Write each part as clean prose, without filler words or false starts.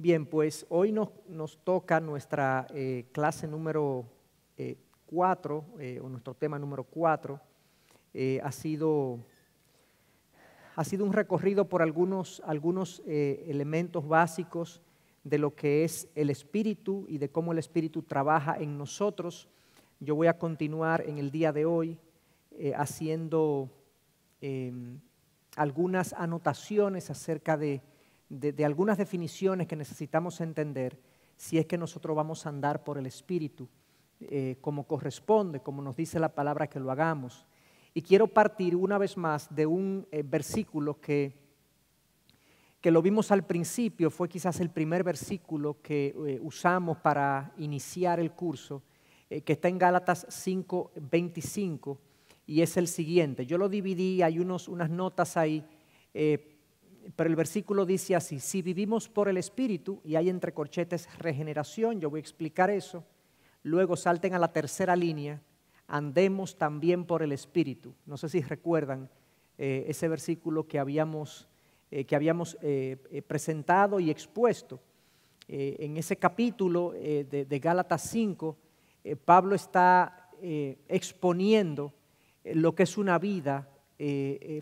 Bien, pues hoy nos toca nuestra clase número 4, o nuestro tema número 4. Ha sido un recorrido por algunos elementos básicos de lo que es el Espíritu y de cómo el Espíritu trabaja en nosotros. Yo voy a continuar en el día de hoy haciendo algunas anotaciones acerca de algunas definiciones que necesitamos entender si es que nosotros vamos a andar por el Espíritu como corresponde, como nos dice la palabra que lo hagamos. Y quiero partir una vez más de un versículo que lo vimos al principio, fue quizás el primer versículo que usamos para iniciar el curso, que está en Gálatas 5:25, y es el siguiente. Yo lo dividí, hay unas notas ahí, pero el versículo dice así: si vivimos por el Espíritu, y hay entre corchetes regeneración, yo voy a explicar eso. Luego salten a la tercera línea: andemos también por el Espíritu. No sé si recuerdan ese versículo que habíamos presentado y expuesto. En ese capítulo de Gálatas 5, Pablo está exponiendo lo que es una vida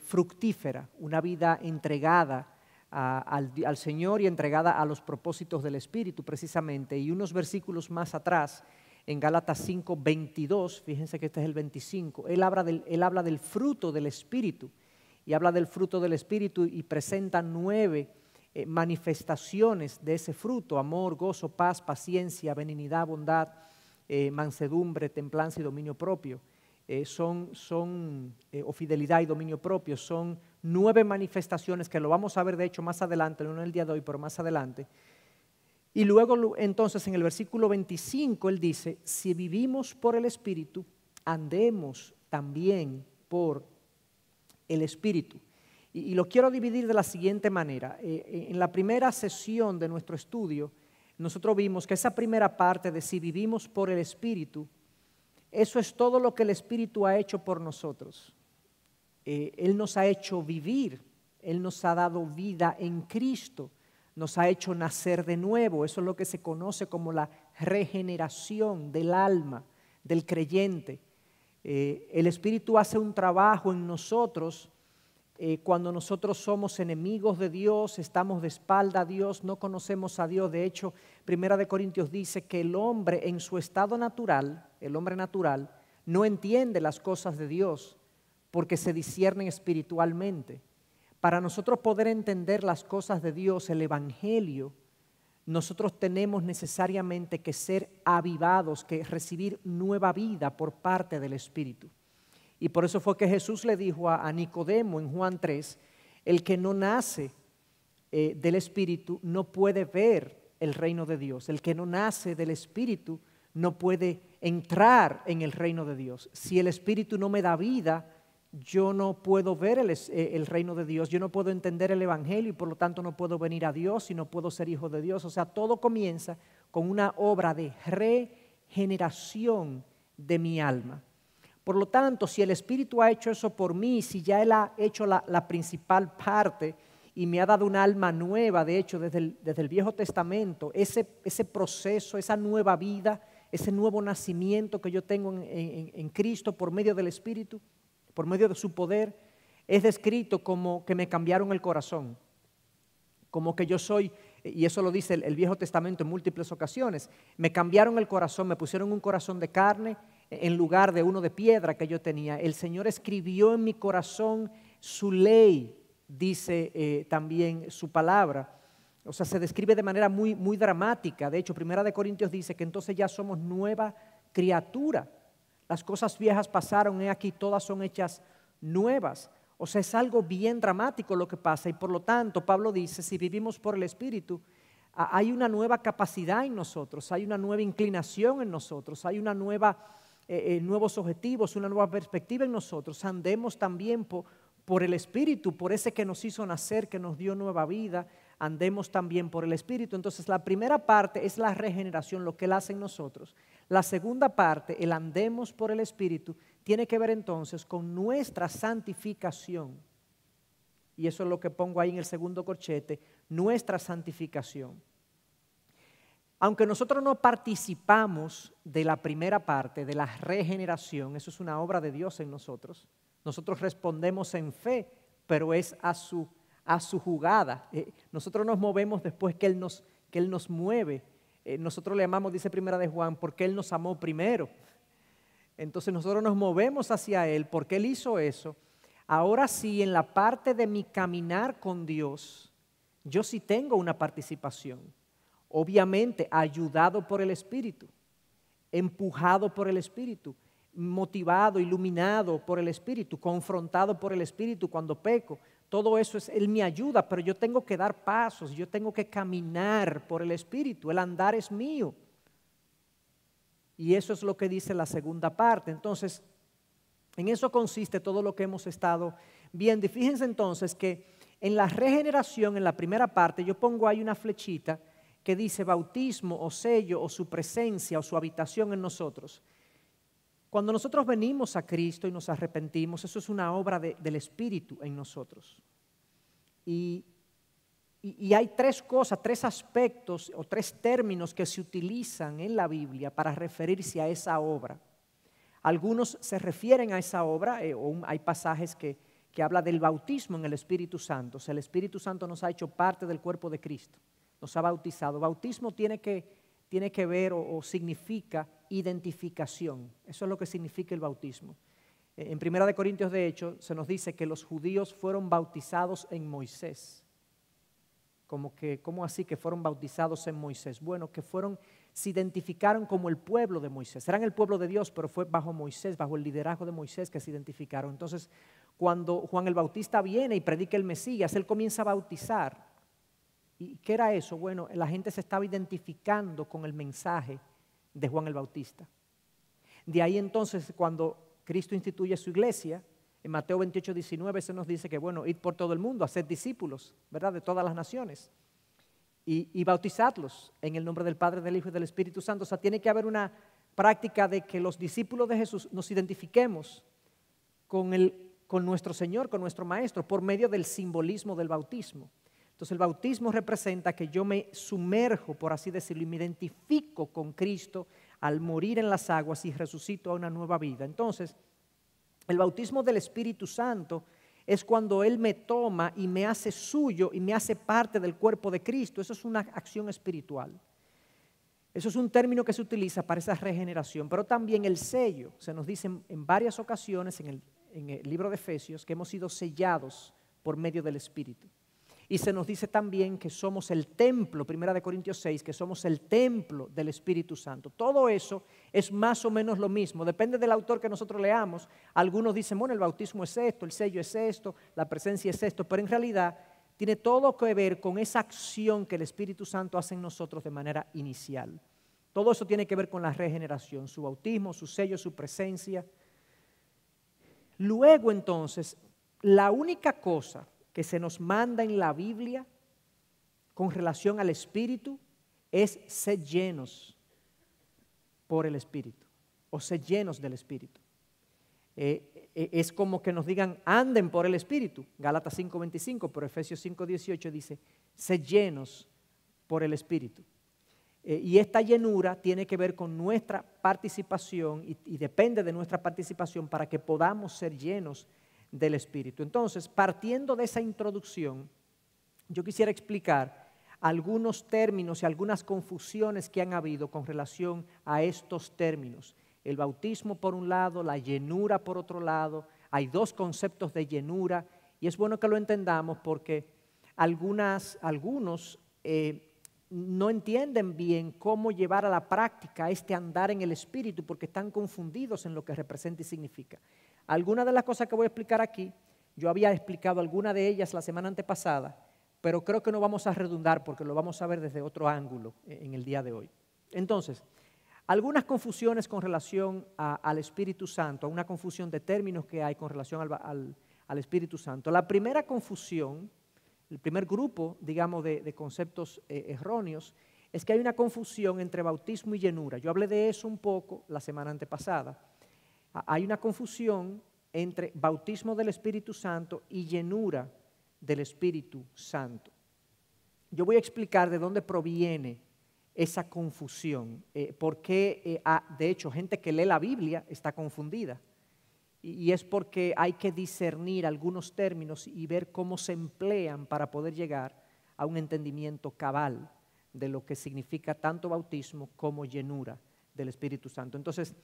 fructífera, una vida entregada al Señor y entregada a los propósitos del Espíritu precisamente. Y unos versículos más atrás, en Gálatas 5:22, fíjense que este es el 25, él habla del fruto del Espíritu, y habla del fruto del Espíritu y presenta 9 manifestaciones de ese fruto: amor, gozo, paz, paciencia, benignidad, bondad, mansedumbre, templanza y dominio propio. O fidelidad y dominio propio. Son 9 manifestaciones que lo vamos a ver de hecho más adelante, no en el día de hoy, pero más adelante. Y luego entonces en el versículo 25 él dice: si vivimos por el Espíritu, andemos también por el Espíritu. Y lo quiero dividir de la siguiente manera. En la primera sesión de nuestro estudio, nosotros vimos que esa primera parte de si vivimos por el Espíritu, eso es todo lo que el Espíritu ha hecho por nosotros. Él nos ha hecho vivir, Él nos ha dado vida en Cristo, nos ha hecho nacer de nuevo. Eso es lo que se conoce como la regeneración del alma, del creyente. El Espíritu hace un trabajo en nosotros cuando nosotros somos enemigos de Dios, estamos de espalda a Dios, no conocemos a Dios. De hecho, Primera de Corintios dice que el hombre en su estado natural, el hombre natural, no entiende las cosas de Dios porque se disciernen espiritualmente. Para nosotros poder entender las cosas de Dios, el Evangelio, nosotros tenemos necesariamente que ser avivados, que recibir nueva vida por parte del Espíritu. Y por eso fue que Jesús le dijo a Nicodemo en Juan 3, el que no nace del Espíritu no puede ver el reino de Dios. El que no nace del Espíritu no puede entrar en el reino de Dios. Si el Espíritu no me da vida, yo no puedo ver el reino de Dios, yo no puedo entender el Evangelio y por lo tanto no puedo venir a Dios y no puedo ser hijo de Dios. O sea, todo comienza con una obra de regeneración de mi alma. Por lo tanto, si el Espíritu ha hecho eso por mí, si ya Él ha hecho la principal parte y me ha dado un alma nueva, de hecho desde el Viejo Testamento, ese proceso, esa nueva vida, ese nuevo nacimiento que yo tengo en Cristo por medio del Espíritu, por medio de su poder, es descrito como que me cambiaron el corazón, como que yo soy, y eso lo dice el Viejo Testamento en múltiples ocasiones, me cambiaron el corazón, me pusieron un corazón de carne en lugar de uno de piedra que yo tenía. El Señor escribió en mi corazón su ley, dice también su palabra. O sea, se describe de manera muy, muy dramática. De hecho, Primera de Corintios dice que entonces ya somos nueva criatura. Las cosas viejas pasaron, he aquí todas son hechas nuevas. O sea, es algo bien dramático lo que pasa, y por lo tanto Pablo dice, si vivimos por el Espíritu, hay una nueva capacidad en nosotros, hay una nueva inclinación en nosotros, hay una nuevos objetivos, una nueva perspectiva en nosotros. Andemos también por el Espíritu, por ese que nos hizo nacer, que nos dio nueva vida, andemos también por el Espíritu. Entonces la primera parte es la regeneración, lo que Él hace en nosotros. La segunda parte, el andemos por el Espíritu, tiene que ver entonces con nuestra santificación. Y eso es lo que pongo ahí en el segundo corchete, nuestra santificación. aunque nosotros no participamos de la primera parte, de la regeneración, eso es una obra de Dios en nosotros. Nosotros respondemos en fe, pero es a su jugada. Nosotros nos movemos después que Él nos mueve. Nosotros le amamos, dice Primera de Juan, porque Él nos amó primero. Entonces nosotros nos movemos hacia Él porque Él hizo eso. Ahora sí, en la parte de mi caminar con Dios, yo sí tengo una participación. Obviamente, ayudado por el Espíritu, empujado por el Espíritu, motivado, iluminado por el Espíritu, confrontado por el Espíritu cuando peco. Todo eso Él me ayuda, pero yo tengo que dar pasos, yo tengo que caminar por el Espíritu, el andar es mío. Y eso es lo que dice la segunda parte. Entonces, en eso consiste todo lo que hemos estado viendo. Y fíjense entonces que en la regeneración, en la primera parte, yo pongo ahí una flechita que dice bautismo o sello o su presencia o su habitación en nosotros. Cuando nosotros venimos a Cristo y nos arrepentimos, eso es una obra del Espíritu en nosotros. Y hay tres cosas, tres aspectos o tres términos que se utilizan en la Biblia para referirse a esa obra. Algunos se refieren a esa obra, hay pasajes que habla del bautismo en el Espíritu Santo. O sea, el Espíritu Santo nos ha hecho parte del cuerpo de Cristo, nos ha bautizado. Bautismo tiene que ver o significa identificación. Eso es lo que significa el bautismo. En 1 Corintios, de hecho, se nos dice que los judíos fueron bautizados en Moisés. ¿Cómo así que fueron bautizados en Moisés? Bueno, se identificaron como el pueblo de Moisés. Eran el pueblo de Dios, pero fue bajo Moisés, bajo el liderazgo de Moisés que se identificaron. Entonces, cuando Juan el Bautista viene y predica el Mesías, él comienza a bautizar. ¿Y qué era eso? Bueno, la gente se estaba identificando con el mensaje de Juan el Bautista. De ahí entonces, cuando Cristo instituye su iglesia, en Mateo 28, 19 se nos dice que, bueno, id por todo el mundo, haced discípulos, ¿verdad?, de todas las naciones y bautizadlos en el nombre del Padre, del Hijo y del Espíritu Santo. O sea, tiene que haber una práctica de que los discípulos de Jesús nos identifiquemos con nuestro Señor, con nuestro Maestro, por medio del simbolismo del bautismo. Entonces el bautismo representa que yo me sumerjo, por así decirlo, y me identifico con Cristo al morir en las aguas y resucito a una nueva vida. Entonces, el bautismo del Espíritu Santo es cuando Él me toma y me hace suyo y me hace parte del cuerpo de Cristo. Eso es una acción espiritual. Eso es un término que se utiliza para esa regeneración. Pero también el sello. Se nos dice en varias ocasiones en el libro de Efesios que hemos sido sellados por medio del Espíritu. Y se nos dice también que somos el templo, 1 Corintios 6, que somos el templo del Espíritu Santo. Todo eso es más o menos lo mismo, depende del autor que nosotros leamos. Algunos dicen, bueno, el bautismo es esto, el sello es esto, la presencia es esto, pero en realidad tiene todo que ver con esa acción que el Espíritu Santo hace en nosotros de manera inicial. Todo eso tiene que ver con la regeneración, su bautismo, su sello, su presencia. Luego entonces, la única cosa que se nos manda en la Biblia con relación al Espíritu es ser llenos por el Espíritu o ser llenos del Espíritu. Es como que nos digan anden por el Espíritu, Gálatas 5:25, pero Efesios 5:18 dice ser llenos por el Espíritu. Y esta llenura tiene que ver con nuestra participación y depende de nuestra participación para que podamos ser llenos del Espíritu. Entonces, partiendo de esa introducción, yo quisiera explicar algunos términos y algunas confusiones que han habido con relación a estos términos. El bautismo por un lado, la llenura por otro lado. Hay dos conceptos de llenura y es bueno que lo entendamos porque algunos no entienden bien cómo llevar a la práctica este andar en el Espíritu porque están confundidos en lo que representa y significa. Algunas de las cosas que voy a explicar aquí, yo había explicado algunas de ellas la semana antepasada, pero creo que no vamos a redundar porque lo vamos a ver desde otro ángulo en el día de hoy. Entonces, algunas confusiones con relación al Espíritu Santo, una confusión de términos que hay con relación al Espíritu Santo. La primera confusión, el primer grupo, digamos, de conceptos erróneos, es que hay una confusión entre bautismo y llenura. Yo hablé de eso un poco la semana antepasada. Hay una confusión entre bautismo del Espíritu Santo y llenura del Espíritu Santo. Yo voy a explicar de dónde proviene esa confusión? ¿Por qué, de hecho, gente que lee la Biblia está confundida? Y es porque hay que discernir algunos términos y ver cómo se emplean para poder llegar a un entendimiento cabal de lo que significa tanto bautismo como llenura del Espíritu Santo. Entonces,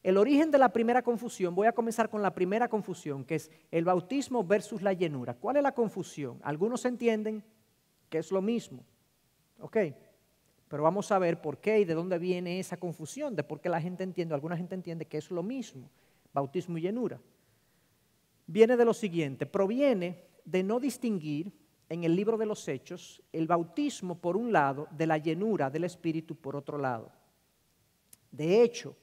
el origen de la primera confusión, voy a comenzar con la primera confusión, que es el bautismo versus la llenura. ¿Cuál es la confusión? Algunos entienden que es lo mismo, ¿ok? Pero vamos a ver por qué y de dónde viene esa confusión, de por qué la gente entiende, alguna gente entiende que es lo mismo, bautismo y llenura. Viene de lo siguiente, proviene de no distinguir en el libro de los Hechos el bautismo por un lado de la llenura del Espíritu por otro lado. De hecho,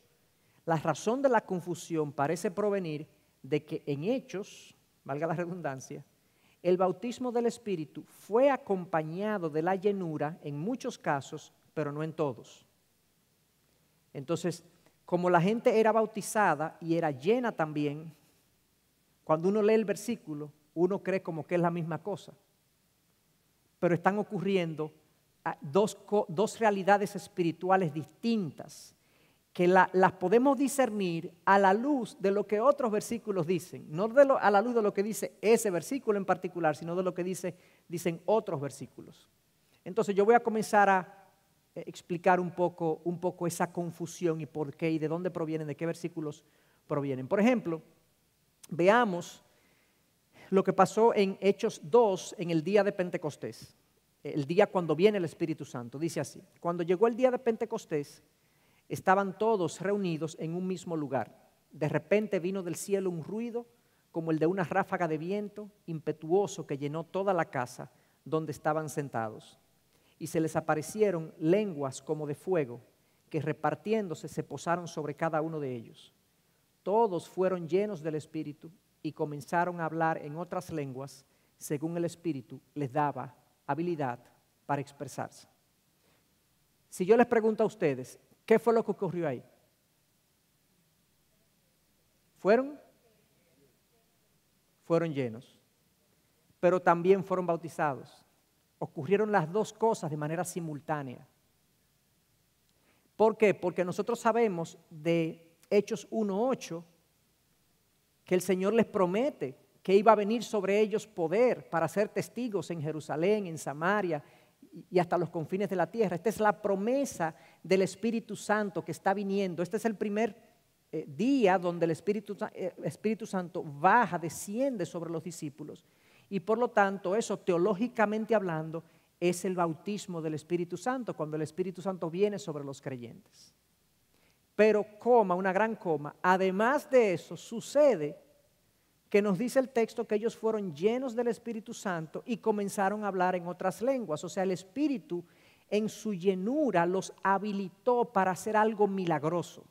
la razón de la confusión parece provenir de que en Hechos, valga la redundancia, el bautismo del Espíritu fue acompañado de la llenura en muchos casos, pero no en todos. Entonces, como la gente era bautizada y era llena también, cuando uno lee el versículo, uno cree como que es la misma cosa. Pero están ocurriendo dos realidades espirituales distintas que las podemos discernir a la luz de lo que otros versículos dicen, no a la luz de lo que dice ese versículo en particular, sino de lo que dicen otros versículos. Entonces yo voy a comenzar a explicar un poco esa confusión y por qué y de dónde provienen, de qué versículos provienen. Por ejemplo, veamos lo que pasó en Hechos 2 en el día de Pentecostés, el día cuando viene el Espíritu Santo. Dice así: cuando llegó el día de Pentecostés, estaban todos reunidos en un mismo lugar. De repente vino del cielo un ruido como el de una ráfaga de viento impetuoso que llenó toda la casa donde estaban sentados. Y se les aparecieron lenguas como de fuego que repartiéndose se posaron sobre cada uno de ellos. Todos fueron llenos del Espíritu y comenzaron a hablar en otras lenguas según el Espíritu les daba habilidad para expresarse. Si yo les pregunto a ustedes, ¿qué fue lo que ocurrió ahí? Fueron llenos, pero también fueron bautizados. Ocurrieron las dos cosas de manera simultánea. ¿Por qué? Porque nosotros sabemos de Hechos 1:8 que el Señor les promete que iba a venir sobre ellos poder para ser testigos en Jerusalén, en Samaria y hasta los confines de la tierra. Esta es la promesa del Espíritu Santo que está viniendo. Este es el primer día donde el Espíritu Santo baja, desciende sobre los discípulos. Y por lo tanto, eso teológicamente hablando es el bautismo del Espíritu Santo, cuando el Espíritu Santo viene sobre los creyentes. Pero, una gran coma, además de eso sucede que nos dice el texto que ellos fueron llenos del Espíritu Santo y comenzaron a hablar en otras lenguas. O sea, el Espíritu en su llenura los habilitó para hacer algo milagroso.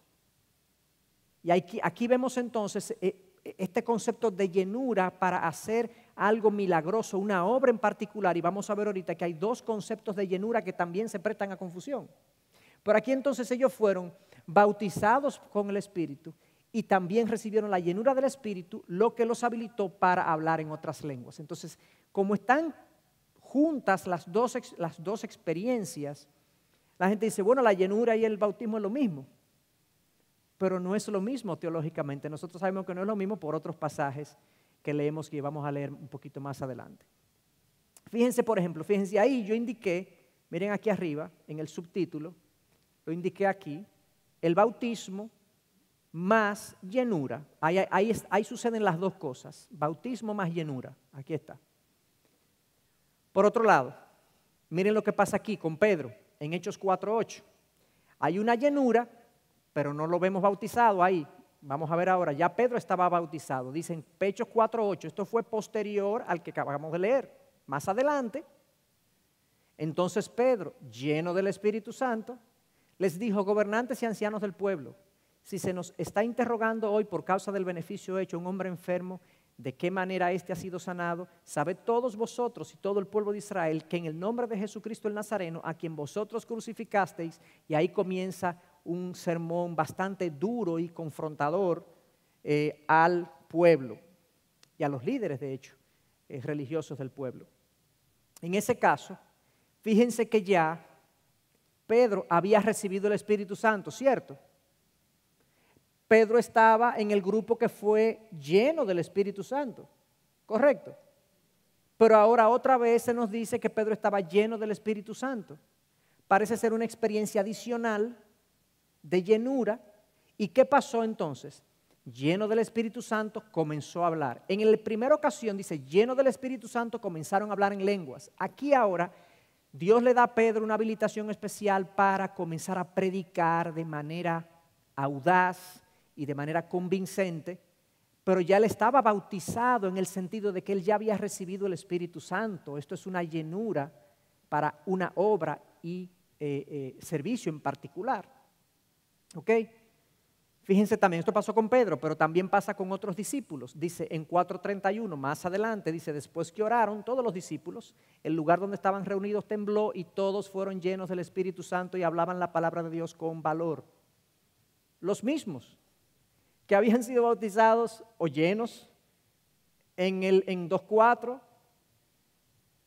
Y aquí vemos entonces este concepto de llenura para hacer algo milagroso, una obra en particular. Y vamos a ver ahorita que hay dos conceptos de llenura que también se prestan a confusión. Pero aquí entonces ellos fueron bautizados con el Espíritu y también recibieron la llenura del Espíritu, lo que los habilitó para hablar en otras lenguas. Entonces, como están juntas las dos experiencias, la gente dice, bueno, la llenura y el bautismo es lo mismo. Pero no es lo mismo teológicamente. Nosotros sabemos que no es lo mismo por otros pasajes que leemos y vamos a leer un poquito más adelante. Fíjense, por ejemplo, ahí yo indiqué, miren aquí arriba, en el subtítulo, lo indiqué aquí, el bautismo más llenura. Ahí suceden las dos cosas, bautismo más llenura, aquí está. Por otro lado, miren lo que pasa aquí con Pedro, en Hechos 4:8. Hay una llenura, pero no lo vemos bautizado ahí. Vamos a ver ahora, ya Pedro estaba bautizado. Dicen Hechos 4:8, esto fue posterior al que acabamos de leer. Más adelante, entonces Pedro, lleno del Espíritu Santo, les dijo, gobernantes y ancianos del pueblo, si se nos está interrogando hoy por causa del beneficio hecho a un hombre enfermo, de qué manera éste ha sido sanado, sabed todos vosotros y todo el pueblo de Israel que en el nombre de Jesucristo el Nazareno, a quien vosotros crucificasteis, y ahí comienza un sermón bastante duro y confrontador al pueblo y a los líderes, de hecho, religiosos del pueblo. En ese caso, fíjense que ya Pedro había recibido el Espíritu Santo, ¿cierto? Pedro estaba en el grupo que fue lleno del Espíritu Santo, ¿correcto? Pero ahora otra vez se nos dice que Pedro estaba lleno del Espíritu Santo. Parece ser una experiencia adicional de llenura. ¿Y qué pasó entonces? Lleno del Espíritu Santo, comenzó a hablar. En la primera ocasión dice, lleno del Espíritu Santo, comenzaron a hablar en lenguas. Aquí ahora, Dios le da a Pedro una habilitación especial para comenzar a predicar de manera audaz y de manera convincente, pero ya él estaba bautizado en el sentido de que él ya había recibido el Espíritu Santo. Esto es una llenura para una obra y servicio en particular. ¿Ok? Fíjense también, esto pasó con Pedro, pero también pasa con otros discípulos. Dice en 4:31, más adelante, dice, después que oraron todos los discípulos, el lugar donde estaban reunidos tembló y todos fueron llenos del Espíritu Santo y hablaban la palabra de Dios con valor. Los mismos que habían sido bautizados o llenos en 2:4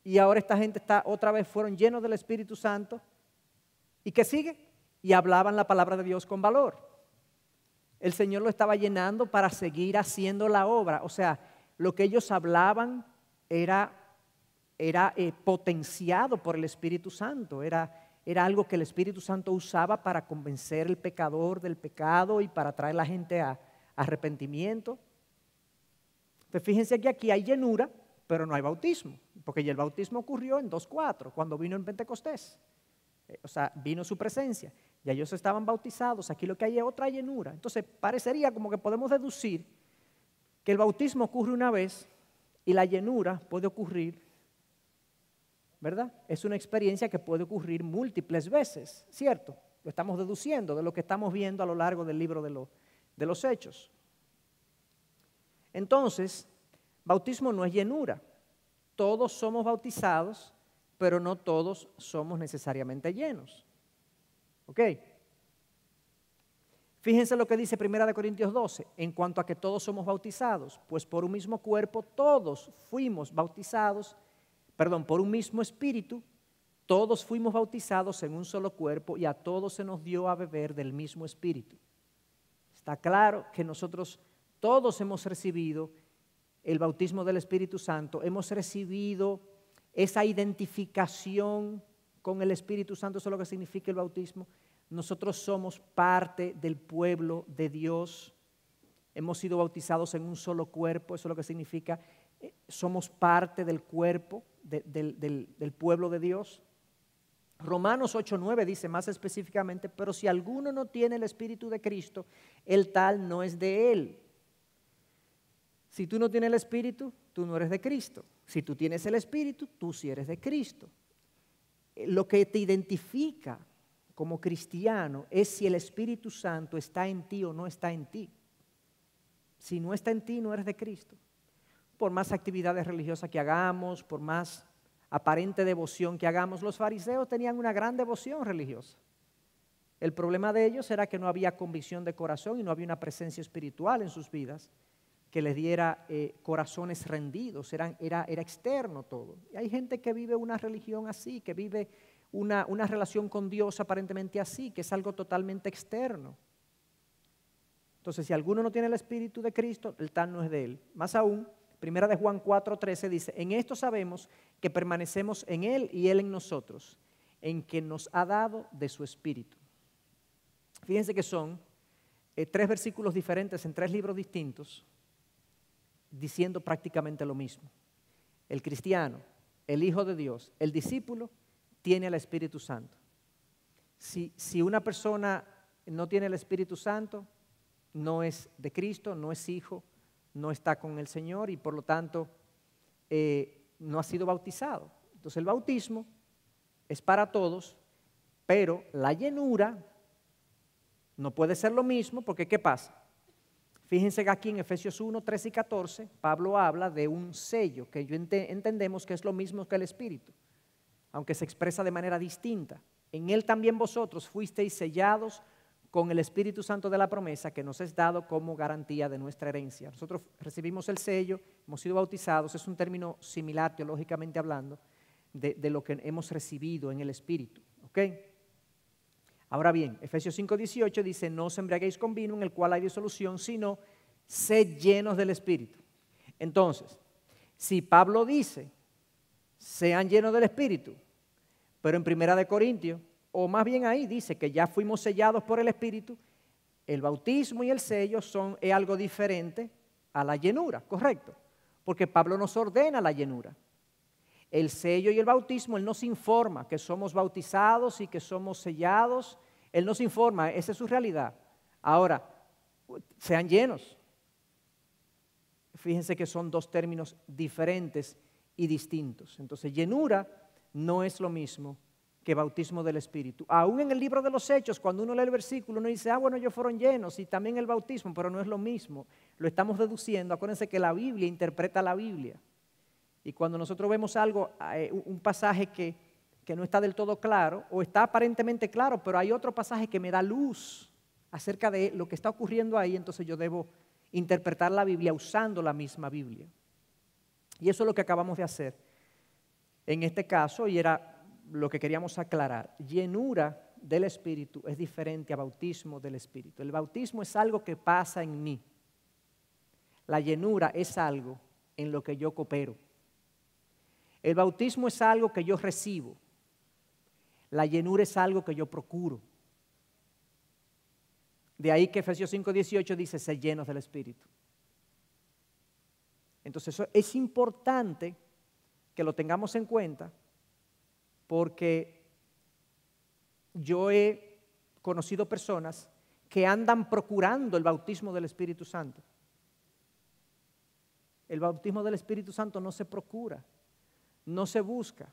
y ahora esta gente otra vez fueron llenos del Espíritu Santo. ¿Y qué sigue? Y hablaban la palabra de Dios con valor. El Señor lo estaba llenando para seguir haciendo la obra. O sea, lo que ellos hablaban era potenciado por el Espíritu Santo. Era algo que el Espíritu Santo usaba para convencer al pecador del pecado y para traer a la gente a arrepentimiento. Entonces, fíjense que aquí hay llenura, pero no hay bautismo. Porque ya el bautismo ocurrió en 2:4, cuando vino en Pentecostés. O sea, vino su presencia. Ya ellos estaban bautizados, aquí lo que hay es otra llenura. Entonces parecería como que podemos deducir que el bautismo ocurre una vez y la llenura puede ocurrir, ¿verdad? Es una experiencia que puede ocurrir múltiples veces, ¿cierto? Lo estamos deduciendo de lo que estamos viendo a lo largo del libro de los Hechos. Entonces, bautismo no es llenura. Todos somos bautizados, pero no todos somos necesariamente llenos. ¿Ok? Fíjense lo que dice 1 Corintios 12, en cuanto a que todos somos bautizados, pues por un mismo cuerpo todos fuimos bautizados, por un mismo espíritu, todos fuimos bautizados en un solo cuerpo y a todos se nos dio a beber del mismo espíritu. Está claro que nosotros todos hemos recibido el bautismo del Espíritu Santo, hemos recibido esa identificación con el Espíritu Santo, eso es lo que significa el bautismo. Nosotros somos parte del pueblo de Dios, hemos sido bautizados en un solo cuerpo, eso es lo que significa, somos parte del cuerpo del pueblo de Dios. Romanos 8:9 dice más específicamente, pero si alguno no tiene el Espíritu de Cristo, el tal no es de él. Si tú no tienes el Espíritu, tú no eres de Cristo. Si tú tienes el Espíritu, tú sí eres de Cristo. Lo que te identifica como cristiano es si el Espíritu Santo está en ti o no está en ti. Si no está en ti, no eres de Cristo. Por más actividades religiosas que hagamos, por más aparente devoción que hagamos, los fariseos tenían una gran devoción religiosa. El problema de ellos era que no había convicción de corazón y no había una presencia espiritual en sus vidas que les diera corazones rendidos, era externo todo. Y hay gente que vive una religión así, que vive una relación con Dios aparentemente así, que es algo totalmente externo. Entonces, si alguno no tiene el Espíritu de Cristo, el tal no es de él. Más aún, 1 de Juan 4:13 dice, en esto sabemos que permanecemos en él y él en nosotros, en que nos ha dado de su Espíritu. Fíjense que son 3 versículos diferentes en 3 libros distintos, diciendo prácticamente lo mismo. El cristiano, el Hijo de Dios, el discípulo, tiene el Espíritu Santo. Si una persona no tiene el Espíritu Santo, no es de Cristo, no es hijo, no está con el Señor y por lo tanto no ha sido bautizado. Entonces el bautismo es para todos, pero la llenura no puede ser lo mismo porque ¿qué pasa? Fíjense que aquí en Efesios 1, 13 y 14, Pablo habla de un sello que entendemos que es lo mismo que el Espíritu, aunque se expresa de manera distinta. En él también vosotros fuisteis sellados con el Espíritu Santo de la promesa que nos es dado como garantía de nuestra herencia. Nosotros recibimos el sello, hemos sido bautizados, es un término similar teológicamente hablando de lo que hemos recibido en el Espíritu. ¿Ok? Ahora bien, Efesios 5:18 dice, no os embriaguéis con vino en el cual hay disolución, sino sed llenos del Espíritu. Entonces, si Pablo dice, sean llenos del Espíritu, pero en 1 Corintios, o más bien ahí dice que ya fuimos sellados por el Espíritu, el bautismo y el sello es algo diferente a la llenura, ¿correcto? Porque Pablo nos ordena la llenura. El sello y el bautismo, Él nos informa que somos bautizados y que somos sellados. Él nos informa, esa es su realidad. Ahora, sean llenos. Fíjense que son dos términos diferentes y distintos. Entonces, llenura no es lo mismo que bautismo del Espíritu. Aún en el libro de los Hechos, cuando uno lee el versículo, uno dice, bueno, ellos fueron llenos y también el bautismo, pero no es lo mismo. Lo estamos deduciendo. Acuérdense que la Biblia interpreta la Biblia. Y cuando nosotros vemos algo, un pasaje que no está del todo claro, o está aparentemente claro, pero hay otro pasaje que me da luz acerca de lo que está ocurriendo ahí, entonces yo debo interpretar la Biblia usando la misma Biblia. Y eso es lo que acabamos de hacer en este caso, y era lo que queríamos aclarar. Llenura del Espíritu es diferente a bautismo del Espíritu. El bautismo es algo que pasa en mí. La llenura es algo en lo que yo coopero. El bautismo es algo que yo recibo. La llenura es algo que yo procuro. De ahí que Efesios 5:18 dice, ser llenos del Espíritu. Entonces eso es importante que lo tengamos en cuenta, porque yo he conocido personas que andan procurando el bautismo del Espíritu Santo. El bautismo del Espíritu Santo no se procura. No se busca.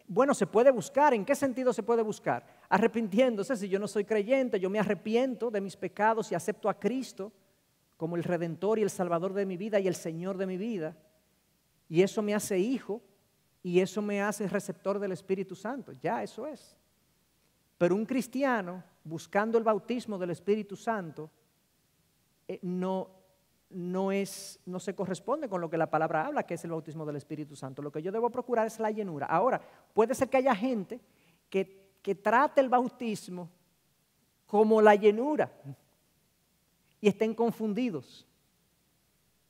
Bueno, se puede buscar. ¿En qué sentido se puede buscar? Arrepintiéndose. Si yo no soy creyente, yo me arrepiento de mis pecados y acepto a Cristo como el Redentor y el Salvador de mi vida y el Señor de mi vida. Y eso me hace hijo y eso me hace receptor del Espíritu Santo. Ya, eso es. Pero un cristiano buscando el bautismo del Espíritu Santo no se corresponde con lo que la palabra habla, que es el bautismo del Espíritu Santo. Lo que yo debo procurar es la llenura. Ahora, puede ser que haya gente que trate el bautismo como la llenura y estén confundidos.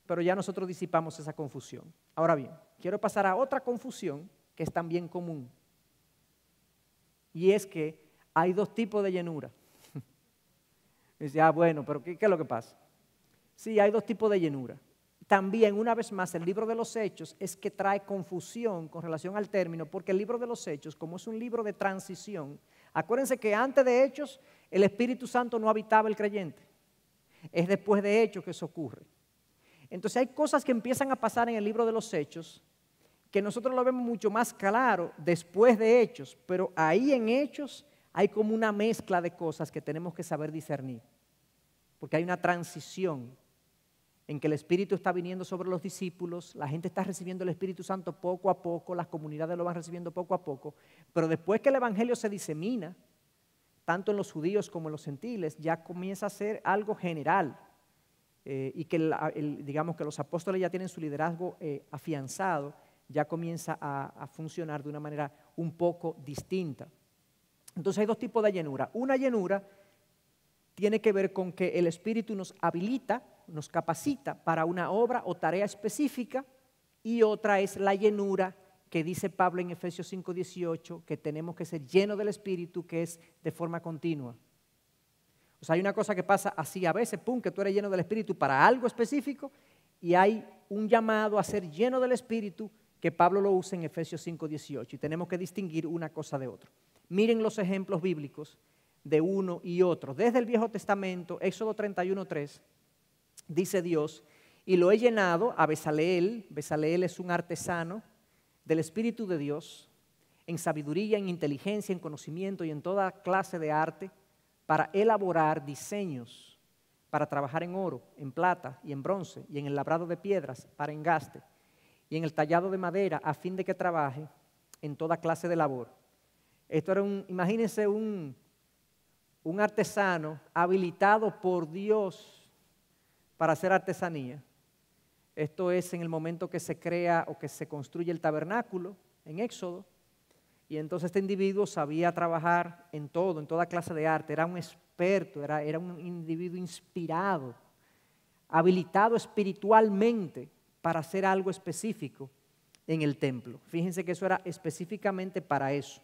Pero ya nosotros disipamos esa confusión. Ahora bien, quiero pasar a otra confusión que es también común. Y es que hay dos tipos de llenura. Dice, bueno, pero ¿qué es lo que pasa? Sí, hay dos tipos de llenura. También, una vez más, el libro de los Hechos es que trae confusión con relación al término, porque el libro de los Hechos, como es un libro de transición, acuérdense que antes de Hechos el Espíritu Santo no habitaba el creyente. Es después de Hechos que eso ocurre. Entonces hay cosas que empiezan a pasar en el libro de los Hechos que nosotros lo vemos mucho más claro después de Hechos, pero ahí en Hechos hay como una mezcla de cosas que tenemos que saber discernir, porque hay una transición en que el Espíritu está viniendo sobre los discípulos, la gente está recibiendo el Espíritu Santo poco a poco, las comunidades lo van recibiendo poco a poco, pero después que el Evangelio se disemina, tanto en los judíos como en los gentiles, ya comienza a ser algo general, y que digamos que los apóstoles ya tienen su liderazgo afianzado, ya comienza a funcionar de una manera un poco distinta. Entonces hay dos tipos de llenura. Una llenura tiene que ver con que el Espíritu nos habilita, nos capacita para una obra o tarea específica, y otra es la llenura que dice Pablo en Efesios 5:18, que tenemos que ser llenos del Espíritu, que es de forma continua. O sea, hay una cosa que pasa así a veces, que tú eres lleno del Espíritu para algo específico, y hay un llamado a ser lleno del Espíritu que Pablo lo usa en Efesios 5:18, y tenemos que distinguir una cosa de otra. Miren los ejemplos bíblicos de uno y otro. Desde el Viejo Testamento, Éxodo 31:3, dice Dios, y lo he llenado a Bezaleel. Bezaleel es un artesano del Espíritu de Dios, en sabiduría, en inteligencia, en conocimiento y en toda clase de arte, para elaborar diseños, para trabajar en oro, en plata y en bronce, y en el labrado de piedras para engaste, y en el tallado de madera, a fin de que trabaje en toda clase de labor. Esto era imagínense un artesano habilitado por Dios para hacer artesanía. Esto es en el momento que se crea o que se construye el tabernáculo en Éxodo, Y entonces este individuo sabía trabajar en todo, en toda clase de arte, era un experto, era un individuo inspirado, habilitado espiritualmente para hacer algo específico en el templo. Fíjense que eso era específicamente para eso.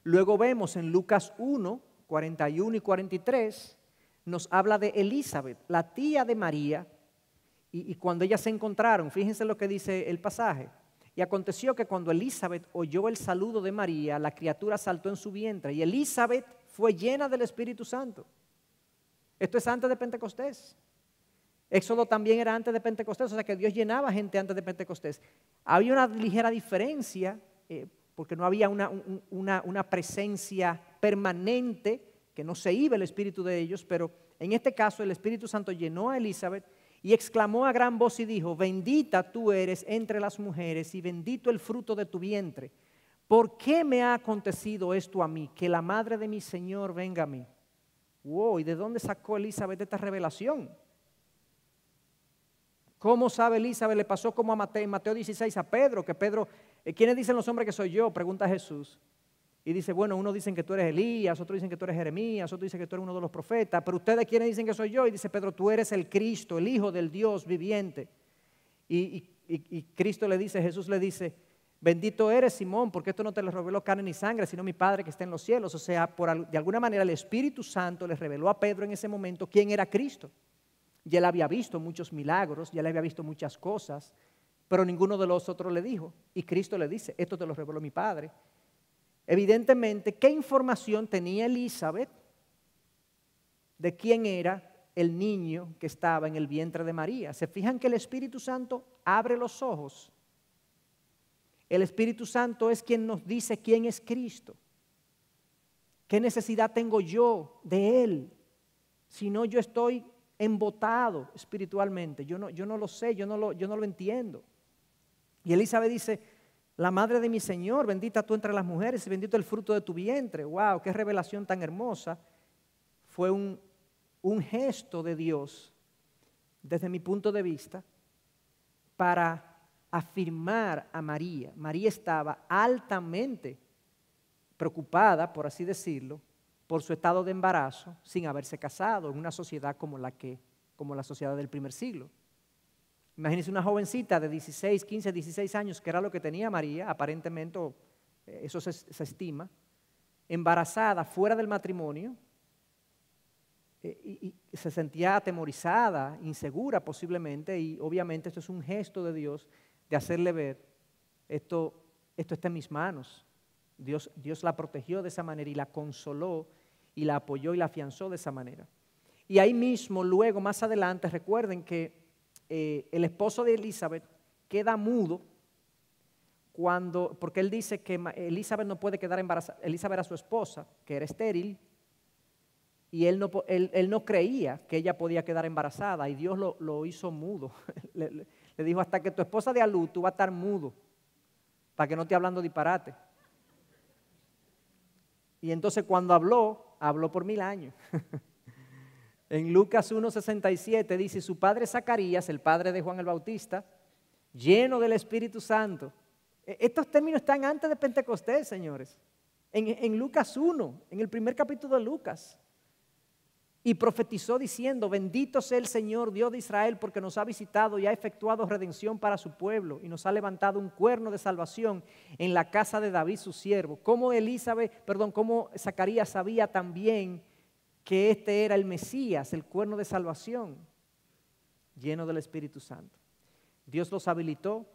Luego vemos en Lucas 1, 41 y 43, nos habla de Elizabeth, la tía de María, y cuando ellas se encontraron, fíjense lo que dice el pasaje. Y aconteció que cuando Elizabeth oyó el saludo de María, la criatura saltó en su vientre y Elizabeth fue llena del Espíritu Santo. Esto es antes de Pentecostés. Éxodo también era antes de Pentecostés, o sea que Dios llenaba gente antes de Pentecostés. Había una ligera diferencia porque no había una presencia permanente, que no se iba el Espíritu de ellos, pero en este caso el Espíritu Santo llenó a Elizabeth y exclamó a gran voz y dijo: bendita tú eres entre las mujeres y bendito el fruto de tu vientre. ¿Por qué me ha acontecido esto a mí? Que la madre de mi Señor venga a mí. Wow, ¿y de dónde sacó Elizabeth esta revelación? ¿Cómo sabe Elizabeth? Le pasó como a en Mateo 16 a Pedro, que Pedro, ¿quiénes dicen los hombres que soy yo? Pregunta Jesús. Y dice, bueno, unos dicen que tú eres Elías, otros dicen que tú eres Jeremías, otros dicen que tú eres uno de los profetas, pero ustedes, ¿quiénes dicen que soy yo? Y dice Pedro, tú eres el Cristo, el Hijo del Dios viviente. Y Cristo le dice, Jesús le dice, bendito eres Simón, porque esto no te lo reveló carne ni sangre, sino mi Padre que está en los cielos. O sea, de alguna manera el Espíritu Santo le reveló a Pedro en ese momento quién era Cristo. Ya él había visto muchos milagros, ya él había visto muchas cosas, pero ninguno de los otros le dijo. Y Cristo le dice, esto te lo reveló mi Padre. Evidentemente, ¿qué información tenía Elizabeth de quién era el niño que estaba en el vientre de María? ¿Se fijan que el Espíritu Santo abre los ojos? El Espíritu Santo es quien nos dice quién es Cristo. ¿Qué necesidad tengo yo de Él? Si no, yo estoy embotado espiritualmente. Yo no lo sé, yo no lo entiendo. Y Elizabeth dice, la madre de mi Señor, bendita tú entre las mujeres y bendito el fruto de tu vientre. ¡Wow! ¡Qué revelación tan hermosa! Fue un gesto de Dios, desde mi punto de vista, para afirmar a María. María estaba altamente preocupada, por así decirlo, por su estado de embarazo sin haberse casado en una sociedad como la sociedad del primer siglo. Imagínense una jovencita de 16, 15, 16 años, que era lo que tenía María, aparentemente eso se estima, embarazada, fuera del matrimonio, y se sentía atemorizada, insegura posiblemente, y obviamente esto es un gesto de Dios de hacerle ver, esto está en mis manos. Dios la protegió de esa manera y la consoló y la apoyó y la afianzó de esa manera. Y ahí mismo, luego, más adelante, recuerden que el esposo de Elizabeth queda mudo porque él dice que Elizabeth no puede quedar embarazada. Elizabeth era su esposa, que era estéril, y él no creía que ella podía quedar embarazada, y Dios lo hizo mudo. Le dijo, hasta que tu esposa dé a luz, tú vas a estar mudo, para que no esté hablando disparate. Y entonces cuando habló por 1000 años. En Lucas 1:67 dice, su padre Zacarías, el padre de Juan el Bautista, lleno del Espíritu Santo. Estos términos están antes de Pentecostés, señores. En Lucas 1, en el primer capítulo de Lucas. Y profetizó diciendo, bendito sea el Señor, Dios de Israel, porque nos ha visitado y ha efectuado redención para su pueblo y nos ha levantado un cuerno de salvación en la casa de David su siervo. Como Zacarías sabía también que este era el Mesías, el cuerno de salvación, lleno del Espíritu Santo. Dios los habilitó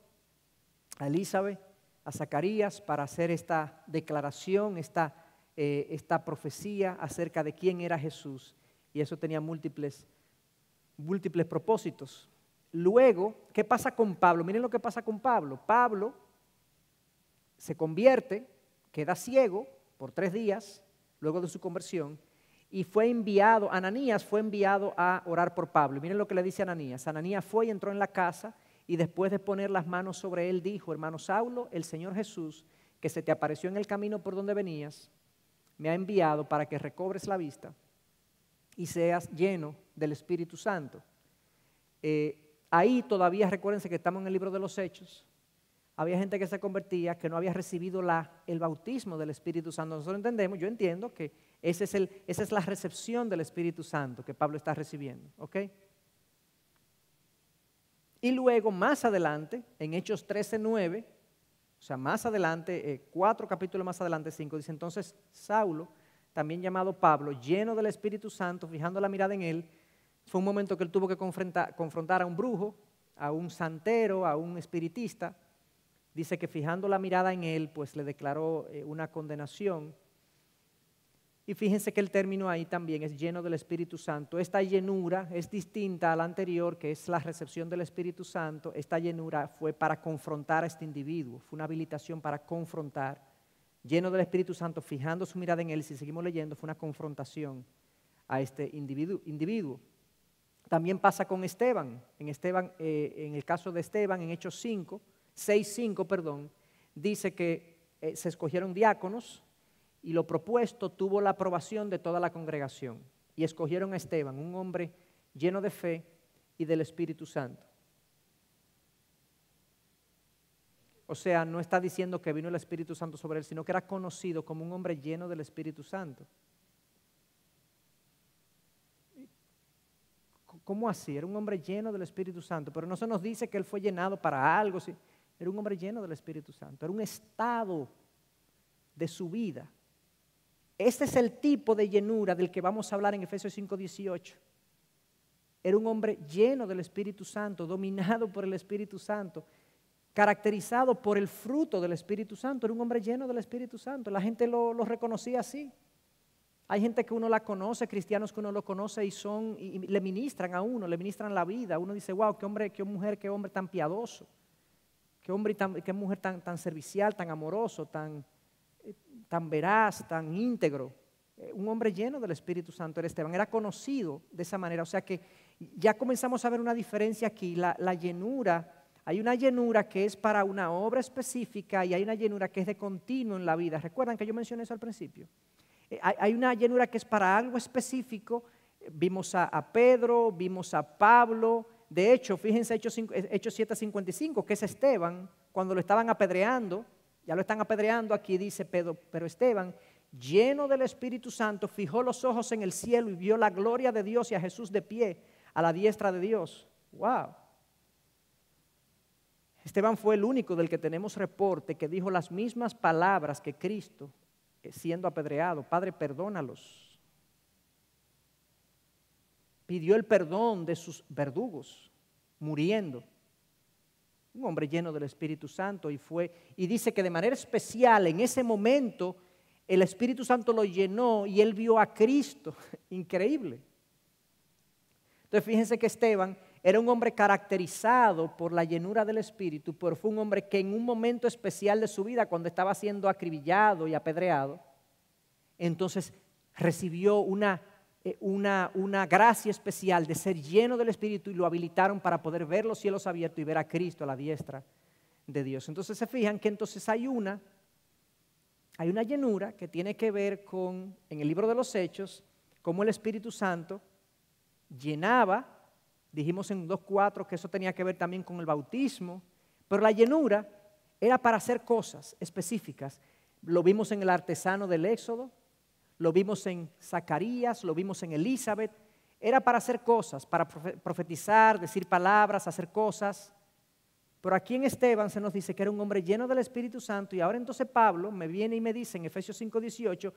a Elizabeth, a Zacarías, para hacer esta declaración, esta profecía acerca de quién era Jesús. Y eso tenía múltiples propósitos. Luego, ¿qué pasa con Pablo? Miren lo que pasa con Pablo. Pablo se convierte, queda ciego por 3 días, luego de su conversión, y Ananías fue enviado a orar por Pablo. Y miren lo que le dice Ananías. Ananías fue y entró en la casa, y después de poner las manos sobre él, dijo, hermano Saulo, el Señor Jesús, que se te apareció en el camino por donde venías, me ha enviado para que recobres la vista y seas lleno del Espíritu Santo. Ahí todavía, recuérdense que estamos en el libro de los Hechos, había gente que se convertía que no había recibido el bautismo del Espíritu Santo. Nosotros entendemos, yo entiendo que esa es la recepción del Espíritu Santo que Pablo está recibiendo, ¿ok? Y luego, más adelante, en Hechos 13:9, o sea, más adelante, 4 capítulos más adelante, 5, dice, entonces Saulo, también llamado Pablo, lleno del Espíritu Santo, fijando la mirada en él, fue un momento que él tuvo que confrontar a un brujo, a un santero, a un espiritista. Dice que fijando la mirada en él, pues le declaró una condenación. Y fíjense que el término ahí también es lleno del Espíritu Santo. Esta llenura es distinta a la anterior, que es la recepción del Espíritu Santo. Esta llenura fue para confrontar a este individuo, fue una habilitación para confrontar. Lleno del Espíritu Santo, fijando su mirada en él, si seguimos leyendo, fue una confrontación a este individuo. También pasa con Esteban. En el caso de Esteban, en Hechos 6:5, dice que se escogieron diáconos y lo propuesto tuvo la aprobación de toda la congregación. Y escogieron a Esteban, un hombre lleno de fe y del Espíritu Santo. O sea, no está diciendo que vino el Espíritu Santo sobre él, sino que era conocido como un hombre lleno del Espíritu Santo. ¿Cómo así? Era un hombre lleno del Espíritu Santo, pero no se nos dice que él fue llenado para algo. ¿Sí? Era un hombre lleno del Espíritu Santo, era un estado de su vida. Este es el tipo de llenura del que vamos a hablar en Efesios 5:18. Era un hombre lleno del Espíritu Santo, dominado por el Espíritu Santo, caracterizado por el fruto del Espíritu Santo. Era un hombre lleno del Espíritu Santo. La gente lo reconocía así. Hay gente que uno la conoce, cristianos que uno lo conoce y le ministran a uno, le ministran la vida. Uno dice, wow, qué hombre, qué mujer, qué hombre tan piadoso. Qué mujer tan servicial, tan amoroso, tan veraz, tan íntegro. Un hombre lleno del Espíritu Santo era Esteban. Era conocido de esa manera. O sea que ya comenzamos a ver una diferencia aquí. La llenura, hay una llenura que es para una obra específica y hay una llenura que es de continuo en la vida. ¿Recuerdan que yo mencioné eso al principio? Hay una llenura que es para algo específico. Vimos a Pedro, vimos a Pablo. De hecho, fíjense Hechos 7:55, que es Esteban, cuando lo estaban apedreando. Ya lo están apedreando, aquí dice Pedro, pero Esteban, lleno del Espíritu Santo, fijó los ojos en el cielo y vio la gloria de Dios y a Jesús de pie a la diestra de Dios. ¡Wow! Esteban fue el único del que tenemos reporte que dijo las mismas palabras que Cristo siendo apedreado. Padre, perdónalos. Pidió el perdón de sus verdugos, muriendo. Un hombre lleno del Espíritu Santo y dice que de manera especial en ese momento el Espíritu Santo lo llenó y él vio a Cristo. Increíble. Entonces fíjense que Esteban era un hombre caracterizado por la llenura del Espíritu, pero fue un hombre que en un momento especial de su vida, cuando estaba siendo acribillado y apedreado, entonces recibió una gracia especial de ser lleno del Espíritu y lo habilitaron para poder ver los cielos abiertos y ver a Cristo a la diestra de Dios. Entonces se fijan que entonces hay una llenura que tiene que ver con, en el libro de los Hechos, cómo el Espíritu Santo llenaba. Dijimos en 2:4 que eso tenía que ver también con el bautismo, pero la llenura era para hacer cosas específicas. Lo vimos en el artesano del Éxodo, lo vimos en Zacarías, lo vimos en Elizabeth. Era para hacer cosas, para profetizar, decir palabras, hacer cosas. Pero aquí en Esteban se nos dice que era un hombre lleno del Espíritu Santo y ahora entonces Pablo me viene y me dice en Efesios 5:18,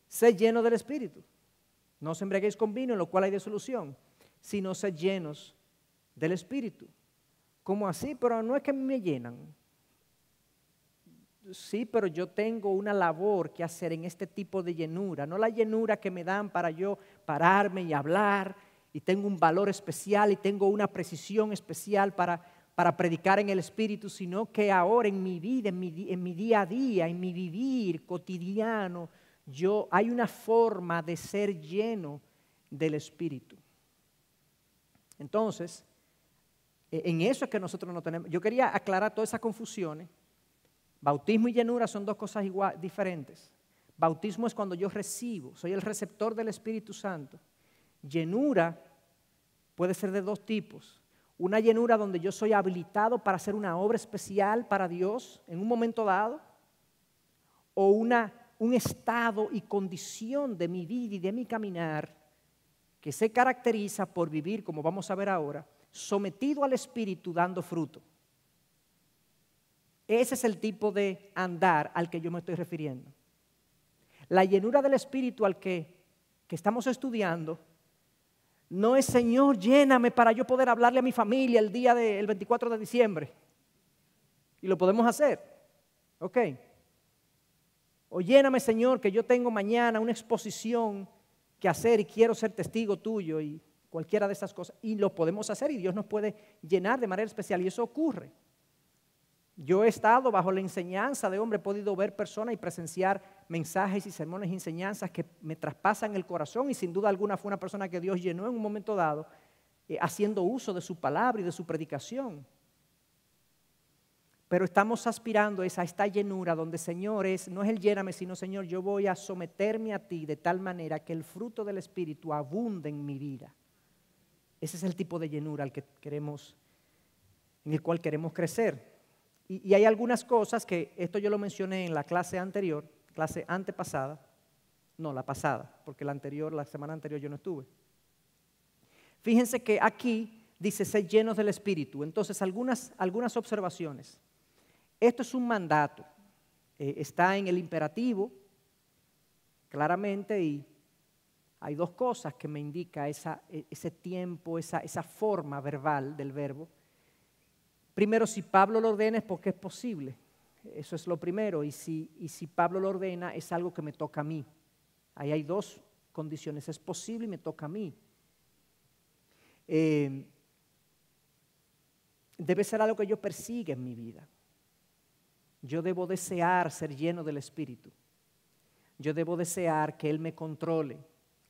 sé lleno del Espíritu. No os embriaguéis con vino en lo cual hay disolución, sino sed llenos del Espíritu. ¿Cómo así? Pero no es que me llenan. Sí, pero yo tengo una labor que hacer en este tipo de llenura, no la llenura que me dan para yo pararme y hablar y tengo un valor especial y tengo una precisión especial para predicar en el Espíritu, sino que ahora en mi vida, en mi día a día, en mi vivir cotidiano, hay una forma de ser lleno del Espíritu. Entonces, en eso es que nosotros no tenemos. Yo quería aclarar todas esas confusiones. Bautismo y llenura son dos cosas diferentes. Bautismo es cuando yo recibo, soy el receptor del Espíritu Santo. Llenura puede ser de dos tipos. una llenura donde yo soy habilitado para hacer una obra especial para Dios en un momento dado, o un estado y condición de mi vida y de mi caminar que se caracteriza por vivir, como vamos a ver ahora, sometido al Espíritu dando fruto. Ese es el tipo de andar al que yo me estoy refiriendo. La llenura del Espíritu al que estamos estudiando no es: Señor, lléname para yo poder hablarle a mi familia el día del 24 de diciembre. Y lo podemos hacer, ¿ok? O lléname, Señor, que yo tengo mañana una exposición que hacer y quiero ser testigo tuyo, y cualquiera de esas cosas. Y lo podemos hacer y Dios nos puede llenar de manera especial, y eso ocurre. Yo he estado bajo la enseñanza de hombre, he podido ver personas y presenciar mensajes y sermones y enseñanzas que me traspasan el corazón, y sin duda alguna fue una persona que Dios llenó en un momento dado, haciendo uso de su palabra y de su predicación. Pero estamos aspirando a esta llenura donde, Señor, no es el lléname, sino, Señor, yo voy a someterme a ti de tal manera que el fruto del Espíritu abunde en mi vida. Ese es el tipo de llenura en el cual queremos crecer. Y hay algunas cosas que, esto yo lo mencioné en la clase anterior, clase antepasada, no, la pasada, porque la semana anterior yo no estuve. Fíjense que aquí dice: sed llenos del Espíritu. Entonces, algunas observaciones. Esto es un mandato, está en el imperativo, claramente, y hay dos cosas que me indica ese tiempo, esa forma verbal del verbo. Primero, si Pablo lo ordena es porque es posible, eso es lo primero, y si Pablo lo ordena es algo que me toca a mí. Ahí hay dos condiciones: es posible y me toca a mí. Debe ser algo que yo persiga en mi vida. Yo debo desear ser lleno del Espíritu. Yo debo desear que Él me controle,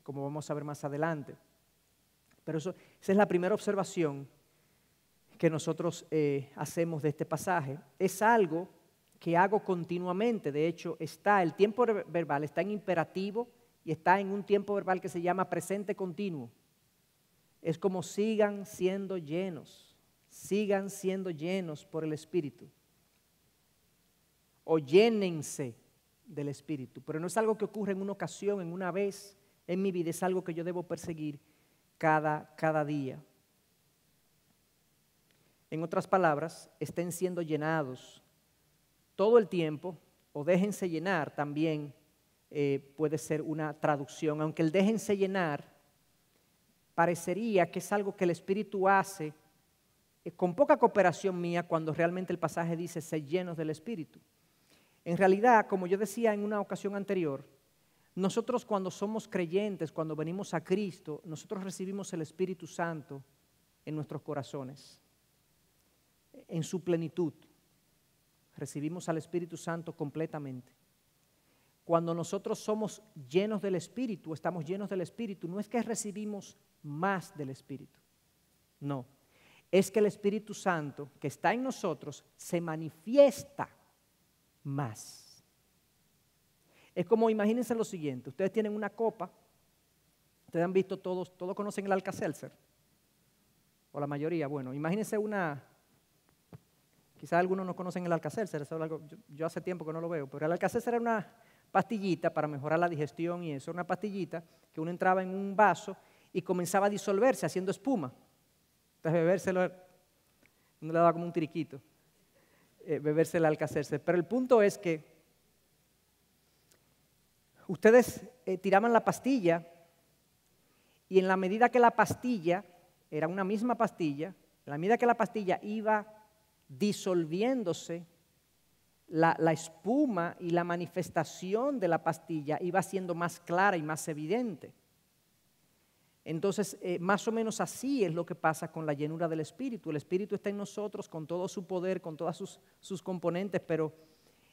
como vamos a ver más adelante. Pero esa es la primera observación que nosotros hacemos de este pasaje. Es algo que hago continuamente. De hecho, el tiempo verbal está en imperativo y está en un tiempo verbal que se llama presente continuo. Es como: sigan siendo llenos por el Espíritu. O llénense del Espíritu. Pero no es algo que ocurre en una ocasión, en una vez en mi vida, es algo que yo debo perseguir cada día. En otras palabras, estén siendo llenados todo el tiempo, o déjense llenar también puede ser una traducción, aunque el déjense llenar parecería que es algo que el Espíritu hace con poca cooperación mía, cuando realmente el pasaje dice: sed llenos del Espíritu. En realidad, como yo decía en una ocasión anterior, nosotros cuando somos creyentes, cuando venimos a Cristo, nosotros recibimos el Espíritu Santo en nuestros corazones, en su plenitud. Recibimos al Espíritu Santo completamente. Cuando nosotros somos llenos del Espíritu, estamos llenos del Espíritu, no es que recibimos más del Espíritu, no. Es que el Espíritu Santo que está en nosotros se manifiesta más. Es como, imagínense lo siguiente: ustedes tienen una copa, ustedes han visto todos conocen el Alka-Seltzer, o la mayoría. Bueno, imagínense quizás algunos no conocen el Alka-Seltzer, yo hace tiempo que no lo veo, pero el Alka-Seltzer era una pastillita para mejorar la digestión y eso, una pastillita que uno entraba en un vaso y comenzaba a disolverse haciendo espuma. Entonces bebérselo, uno le daba como un tiriquito, beberse el Alka-Seltzer. Pero el punto es que ustedes tiraban la pastilla, y en la medida que la pastilla, era una misma pastilla, en la medida que la pastilla iba disolviéndose, la espuma y la manifestación de la pastilla iba siendo más clara y más evidente. Entonces, más o menos así es lo que pasa con la llenura del Espíritu. El Espíritu está en nosotros con todo su poder, con todas sus componentes, pero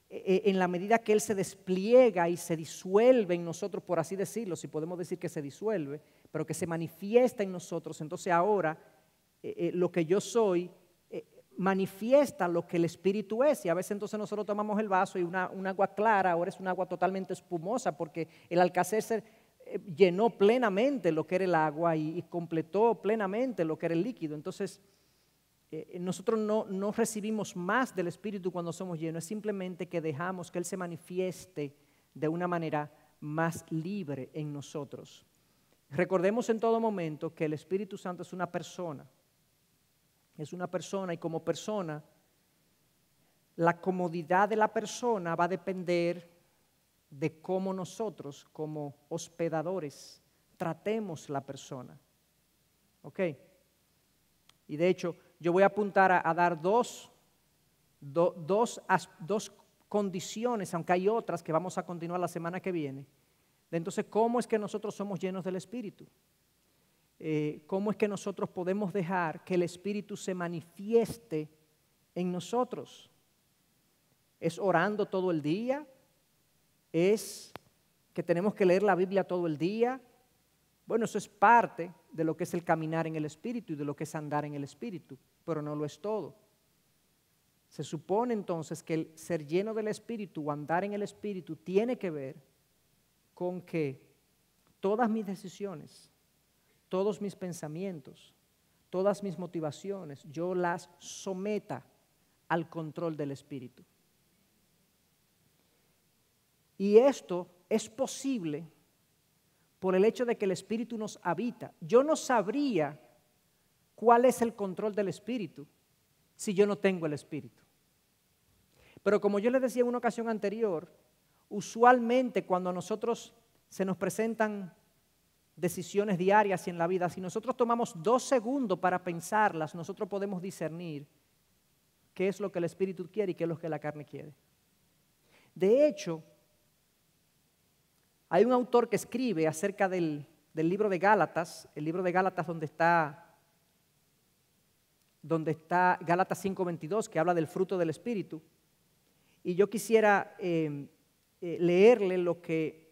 en la medida que Él se despliega y se disuelve en nosotros, por así decirlo, si podemos decir que se disuelve, pero que se manifiesta en nosotros, entonces ahora lo que yo soy manifiesta lo que el Espíritu es. Y a veces entonces nosotros tomamos el vaso y un agua clara ahora es un agua totalmente espumosa, porque el Alka-Seltzer llenó plenamente lo que era el agua y completó plenamente lo que era el líquido. Entonces nosotros no recibimos más del Espíritu cuando somos llenos, es simplemente que dejamos que Él se manifieste de una manera más libre en nosotros. Recordemos en todo momento que el Espíritu Santo es una persona y como persona, la comodidad de la persona va a depender de cómo nosotros, como hospedadores, tratemos la persona. ¿Ok? Y de hecho, yo voy a apuntar a dar dos condiciones, aunque hay otras que vamos a continuar la semana que viene. De entonces, ¿cómo es que nosotros somos llenos del Espíritu? ¿Cómo es que nosotros podemos dejar que el Espíritu se manifieste en nosotros? ¿Es orando todo el día? ¿Es que tenemos que leer la Biblia todo el día? Bueno, eso es parte de lo que es el caminar en el Espíritu y de lo que es andar en el Espíritu, pero no lo es todo. Se supone entonces que el ser lleno del Espíritu o andar en el Espíritu tiene que ver con que todas mis decisiones, todos mis pensamientos, todas mis motivaciones, yo las someta al control del Espíritu. Y esto es posible por el hecho de que el Espíritu nos habita. Yo no sabría cuál es el control del Espíritu si yo no tengo el Espíritu. Pero como yo les decía en una ocasión anterior, usualmente cuando a nosotros se nos presentan decisiones diarias y en la vida, si nosotros tomamos 2 segundos para pensarlas, nosotros podemos discernir qué es lo que el Espíritu quiere y qué es lo que la carne quiere. De hecho, hay un autor que escribe acerca del libro de Gálatas, el libro de Gálatas donde está Gálatas 5:22, que habla del fruto del Espíritu. Y yo quisiera leerle lo que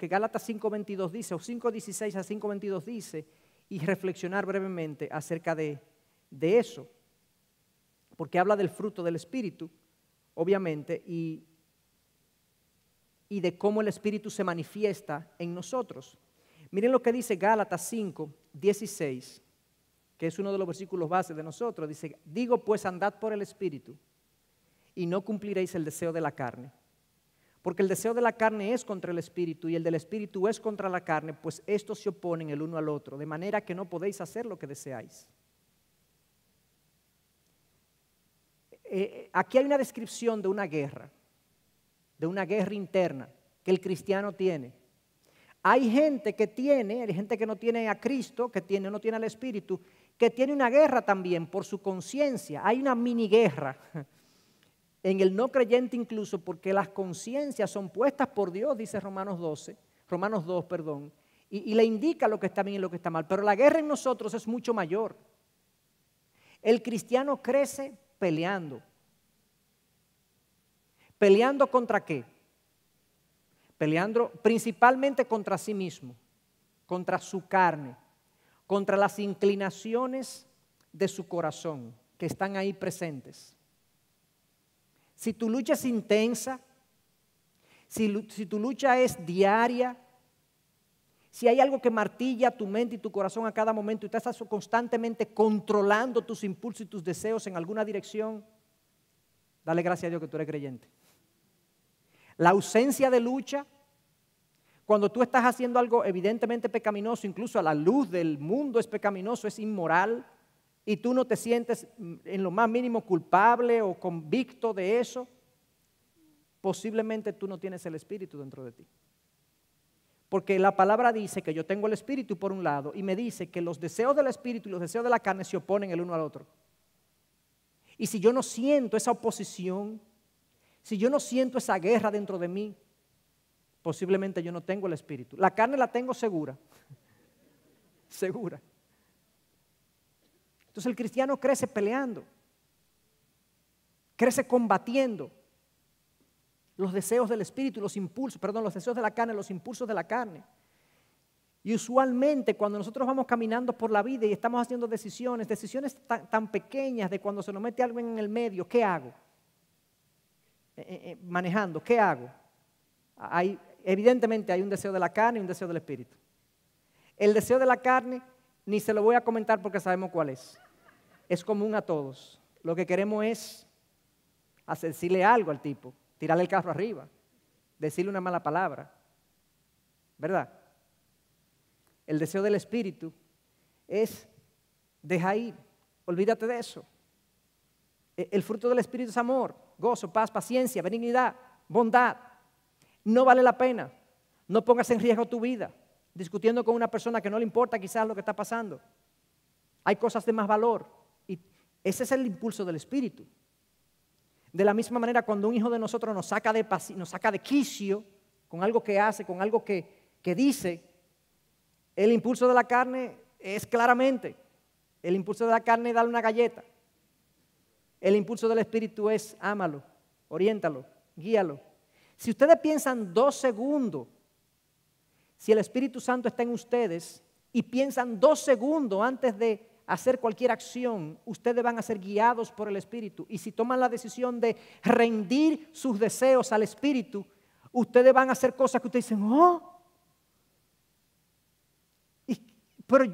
Gálatas 5:22 dice, o 5:16 a 5:22 dice, y reflexionar brevemente acerca de eso. Porque habla del fruto del Espíritu, obviamente, y de cómo el Espíritu se manifiesta en nosotros. Miren lo que dice Gálatas 5:16, que es uno de los versículos base de nosotros. Dice, digo pues andad por el Espíritu y no cumpliréis el deseo de la carne. Porque el deseo de la carne es contra el Espíritu y el del Espíritu es contra la carne, pues estos se oponen el uno al otro, de manera que no podéis hacer lo que deseáis. Aquí hay una descripción de una guerra interna que el cristiano tiene. Hay gente que no tiene a Cristo, no tiene al Espíritu, que tiene una guerra también por su conciencia. Hay una mini guerra en el no creyente incluso, porque las conciencias son puestas por Dios, dice Romanos 2, y le indica lo que está bien y lo que está mal. Pero la guerra en nosotros es mucho mayor. El cristiano crece peleando. ¿Peleando contra qué? Peleando principalmente contra sí mismo, contra su carne, contra las inclinaciones de su corazón que están ahí presentes. Si tu lucha es intensa, si tu lucha es diaria, si hay algo que martilla tu mente y tu corazón a cada momento y tú estás constantemente controlando tus impulsos y tus deseos en alguna dirección, dale gracias a Dios que tú eres creyente. La ausencia de lucha, cuando tú estás haciendo algo evidentemente pecaminoso, incluso a la luz del mundo es pecaminoso, es inmoral, y tú no te sientes en lo más mínimo culpable o convicto de eso, posiblemente tú no tienes el Espíritu dentro de ti. Porque la palabra dice que yo tengo el Espíritu por un lado y me dice que los deseos del Espíritu y los deseos de la carne se oponen el uno al otro. Y si yo no siento esa oposición, si yo no siento esa guerra dentro de mí, posiblemente yo no tengo el Espíritu. La carne la tengo segura, segura. Entonces el cristiano crece peleando, crece combatiendo los deseos del Espíritu, los deseos de la carne, los impulsos de la carne. Y usualmente cuando nosotros vamos caminando por la vida y estamos haciendo decisiones tan pequeñas de cuando se nos mete algo en el medio, ¿qué hago? Manejando, ¿qué hago? Evidentemente hay un deseo de la carne y un deseo del Espíritu. El deseo de la carne ni se lo voy a comentar porque sabemos cuál es. es común a todos. Lo que queremos es decirle algo al tipo, tirarle el carro arriba, decirle una mala palabra, ¿verdad? El deseo del Espíritu es deja ir, olvídate de eso. El fruto del Espíritu es amor, gozo, paz, paciencia, benignidad, bondad. No vale la pena. No pongas en riesgo tu vida discutiendo con una persona que no le importa quizás lo que está pasando. Hay cosas de más valor y ese es el impulso del Espíritu. De la misma manera, cuando un hijo de nosotros nos saca de quicio con algo que hace, con algo que dice, el impulso de la carne es claramente, el impulso de la carne es darle una galleta. El impulso del Espíritu es ámalo, oriéntalo, guíalo. Si ustedes piensan 2 segundos, si el Espíritu Santo está en ustedes y piensan 2 segundos antes de hacer cualquier acción, ustedes van a ser guiados por el Espíritu. Y si toman la decisión de rendir sus deseos al Espíritu, ustedes van a hacer cosas que ustedes dicen, ¡oh! Pero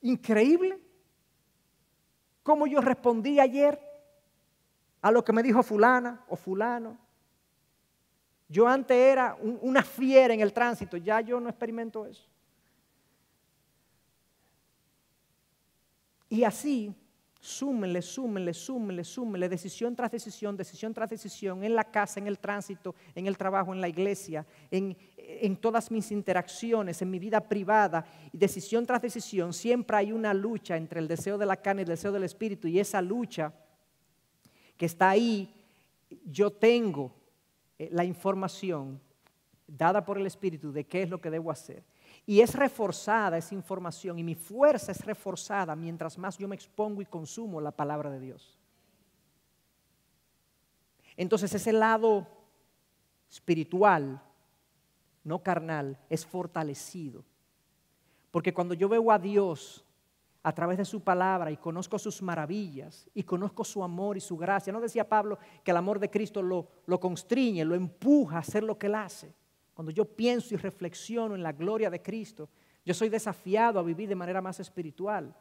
increíble. ¿Cómo yo respondí ayer a lo que me dijo fulana o fulano? Yo antes era una fiera en el tránsito, ya yo no experimento eso. Y así, súmenle, decisión tras decisión, en la casa, en el tránsito, en el trabajo, en la iglesia, en todas mis interacciones, en mi vida privada, decisión tras decisión, siempre hay una lucha entre el deseo de la carne y el deseo del Espíritu, y esa lucha que está ahí, yo tengo la información dada por el Espíritu de qué es lo que debo hacer. Y es reforzada esa información y mi fuerza es reforzada mientras más yo me expongo y consumo la palabra de Dios. Entonces ese lado espiritual, no carnal, es fortalecido. Porque cuando yo veo a Dios a través de su palabra y conozco sus maravillas y conozco su amor y su gracia, ¿no decía Pablo que el amor de Cristo lo constriñe, lo empuja a hacer lo que Él hace? Cuando yo pienso y reflexiono en la gloria de Cristo, yo soy desafiado a vivir de manera más espiritual.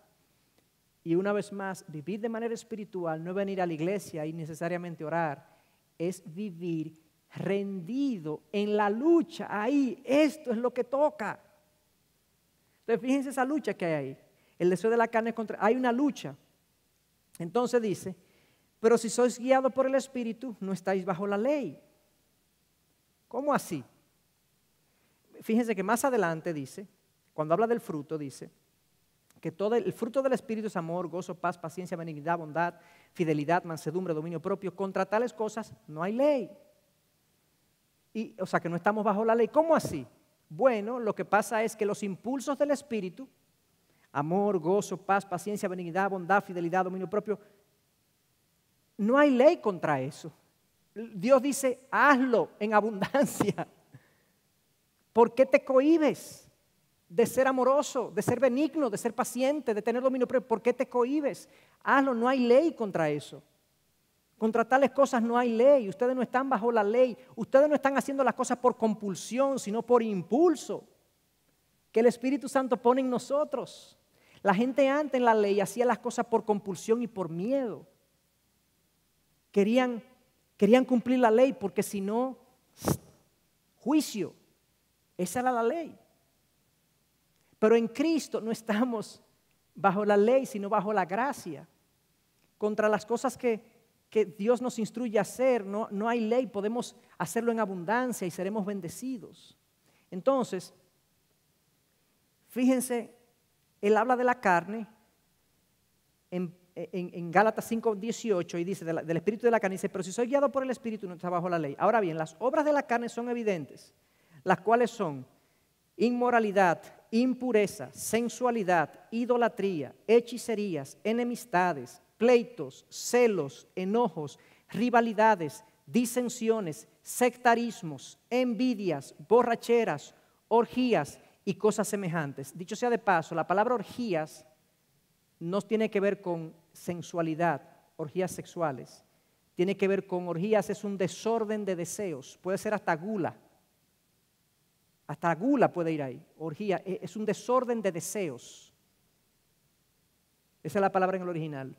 Y una vez más, vivir de manera espiritual no es venir a la iglesia y necesariamente orar, es vivir rendido en la lucha. Ahí, esto es lo que toca. Entonces, fíjense esa lucha que hay ahí. El deseo de la carne contra... Hay una lucha. Entonces dice, pero si sois guiados por el Espíritu, no estáis bajo la ley. ¿Cómo así? Fíjense que más adelante dice, cuando habla del fruto, dice que todo el fruto del Espíritu es amor, gozo, paz, paciencia, benignidad, bondad, fidelidad, mansedumbre, dominio propio. Contra tales cosas no hay ley. O sea que no estamos bajo la ley. ¿Cómo así? Bueno, lo que pasa es que los impulsos del Espíritu, amor, gozo, paz, paciencia, benignidad, bondad, fidelidad, dominio propio, no hay ley contra eso. Dios dice, hazlo en abundancia. ¿Por qué te cohibes de ser amoroso, de ser benigno, de ser paciente, de tener dominio propio? ¿Por qué te cohibes? Hazlo, no hay ley contra eso. Contra tales cosas no hay ley. Ustedes no están bajo la ley. Ustedes no están haciendo las cosas por compulsión, sino por impulso que el Espíritu Santo pone en nosotros. La gente antes en la ley hacía las cosas por compulsión y por miedo. Querían cumplir la ley porque si no, juicio. Esa era la ley. Pero en Cristo no estamos bajo la ley, sino bajo la gracia. Contra las cosas que Dios nos instruye a hacer, no hay ley, podemos hacerlo en abundancia y seremos bendecidos. Entonces, fíjense, Él habla de la carne en Gálatas 5:18 y dice del espíritu de la carne, dice, pero si soy guiado por el Espíritu no está bajo la ley. Ahora bien, las obras de la carne son evidentes, las cuales son inmoralidad, impureza, sensualidad, idolatría, hechicerías, enemistades, pleitos, celos, enojos, rivalidades, disensiones, sectarismos, envidias, borracheras, orgías y cosas semejantes. Dicho sea de paso, la palabra orgías no tiene que ver con sensualidad, orgías sexuales. Tiene que ver con orgías, es un desorden de deseos, puede ser hasta gula. Hasta gula puede ir ahí, orgía, es un desorden de deseos. Esa es la palabra en el original.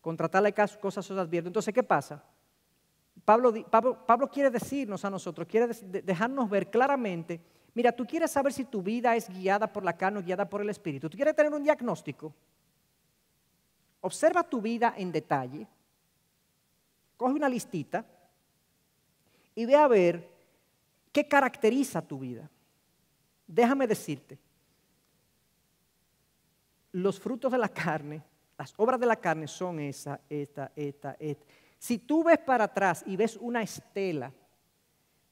Contra tales cosas os advierto. Entonces, ¿qué pasa? Pablo quiere decirnos a nosotros, quiere dejarnos ver claramente, mira, tú quieres saber si tu vida es guiada por la carne o guiada por el Espíritu. Tú quieres tener un diagnóstico. Observa tu vida en detalle, coge una listita y ve a ver qué caracteriza tu vida. Déjame decirte, los frutos de la carne, las obras de la carne son esta. Si tú ves para atrás y ves una estela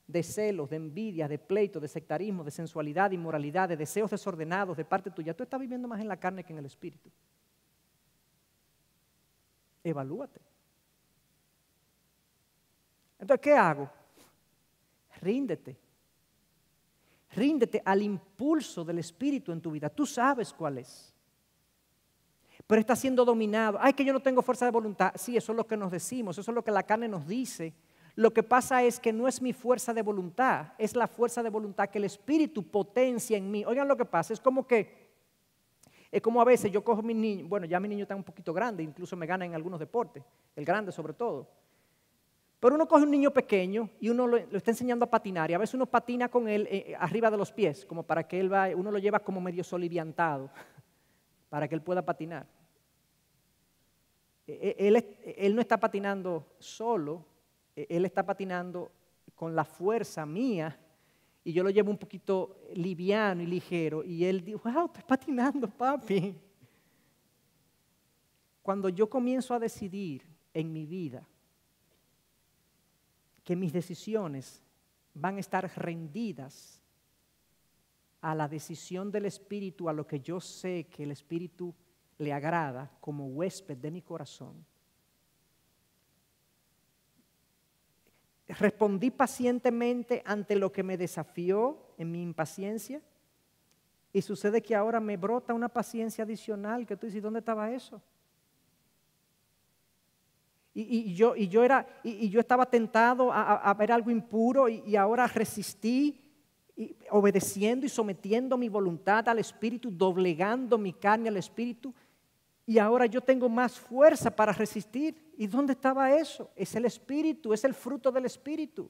de celos, de envidia, de pleito, de sectarismo, de sensualidad, de inmoralidad, de deseos desordenados de parte tuya, tú estás viviendo más en la carne que en el Espíritu. Evalúate. Entonces, ¿qué hago? Ríndete. Ríndete al impulso del Espíritu en tu vida. Tú sabes cuál es. Pero está siendo dominado. Ay, que yo no tengo fuerza de voluntad. Sí, eso es lo que nos decimos, eso es lo que la carne nos dice. Lo que pasa es que no es mi fuerza de voluntad, es la fuerza de voluntad que el Espíritu potencia en mí. Oigan lo que pasa, es como a veces yo cojo a mi niño, bueno, ya mi niño está un poquito grande, incluso me gana en algunos deportes, el grande sobre todo. Pero uno coge un niño pequeño y uno lo está enseñando a patinar y a veces uno patina con él arriba de los pies, como para que uno lo lleva como medio soliviantado, para que él pueda patinar. Él no está patinando solo, él está patinando con la fuerza mía y yo lo llevo un poquito liviano y ligero y él dice, wow, estás patinando, papi. Cuando yo comienzo a decidir en mi vida que mis decisiones van a estar rendidas a la decisión del Espíritu, a lo que yo sé que el Espíritu le agrada como huésped de mi corazón. Respondí pacientemente ante lo que me desafió en mi impaciencia y sucede que ahora me brota una paciencia adicional que tú dices, ¿dónde estaba eso? Y yo estaba tentado a ver algo impuro y ahora resistí, obedeciendo y sometiendo mi voluntad al Espíritu, doblegando mi carne al Espíritu. Y ahora yo tengo más fuerza para resistir. ¿Y dónde estaba eso? Es el Espíritu, es el fruto del Espíritu.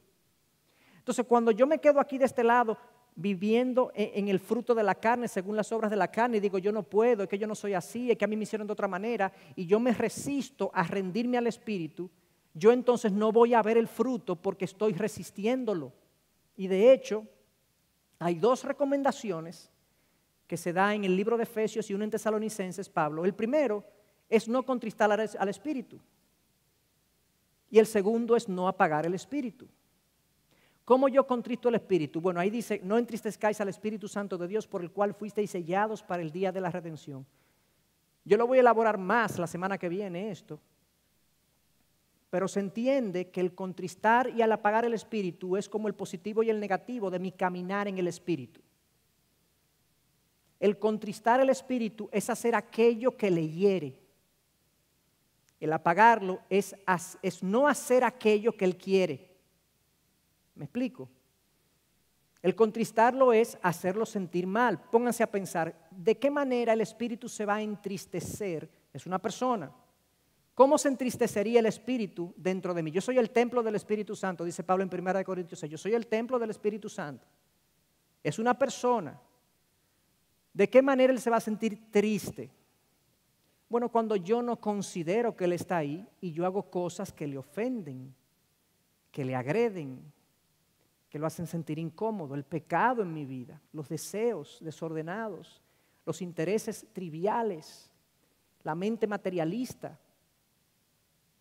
Entonces, cuando yo me quedo aquí de este lado, viviendo en el fruto de la carne, según las obras de la carne, y digo, yo no puedo, es que yo no soy así, es que a mí me hicieron de otra manera, y yo me resisto a rendirme al Espíritu, yo entonces no voy a ver el fruto porque estoy resistiéndolo. Y de hecho, hay dos recomendaciones que se da en el libro de Efesios y uno en Tesalonicenses, Pablo. El primero es no contristar al Espíritu. Y el segundo es no apagar el Espíritu. ¿Cómo yo contristo el Espíritu? Bueno, ahí dice, no entristezcáis al Espíritu Santo de Dios por el cual fuisteis sellados para el día de la redención. Yo lo voy a elaborar más la semana que viene esto. Pero se entiende que el contristar y al apagar el Espíritu es como el positivo y el negativo de mi caminar en el Espíritu. El contristar el Espíritu es hacer aquello que le hiere. El apagarlo es no hacer aquello que Él quiere. ¿Me explico? El contristarlo es hacerlo sentir mal. Pónganse a pensar, ¿de qué manera el Espíritu se va a entristecer? Es una persona. ¿Cómo se entristecería el Espíritu dentro de mí? Yo soy el templo del Espíritu Santo, dice Pablo en 1 Corintios 6. Yo soy el templo del Espíritu Santo. Es una persona. ¿De qué manera Él se va a sentir triste? Bueno, cuando yo no considero que Él está ahí y yo hago cosas que le ofenden, que le agreden, que lo hacen sentir incómodo, el pecado en mi vida, los deseos desordenados, los intereses triviales, la mente materialista,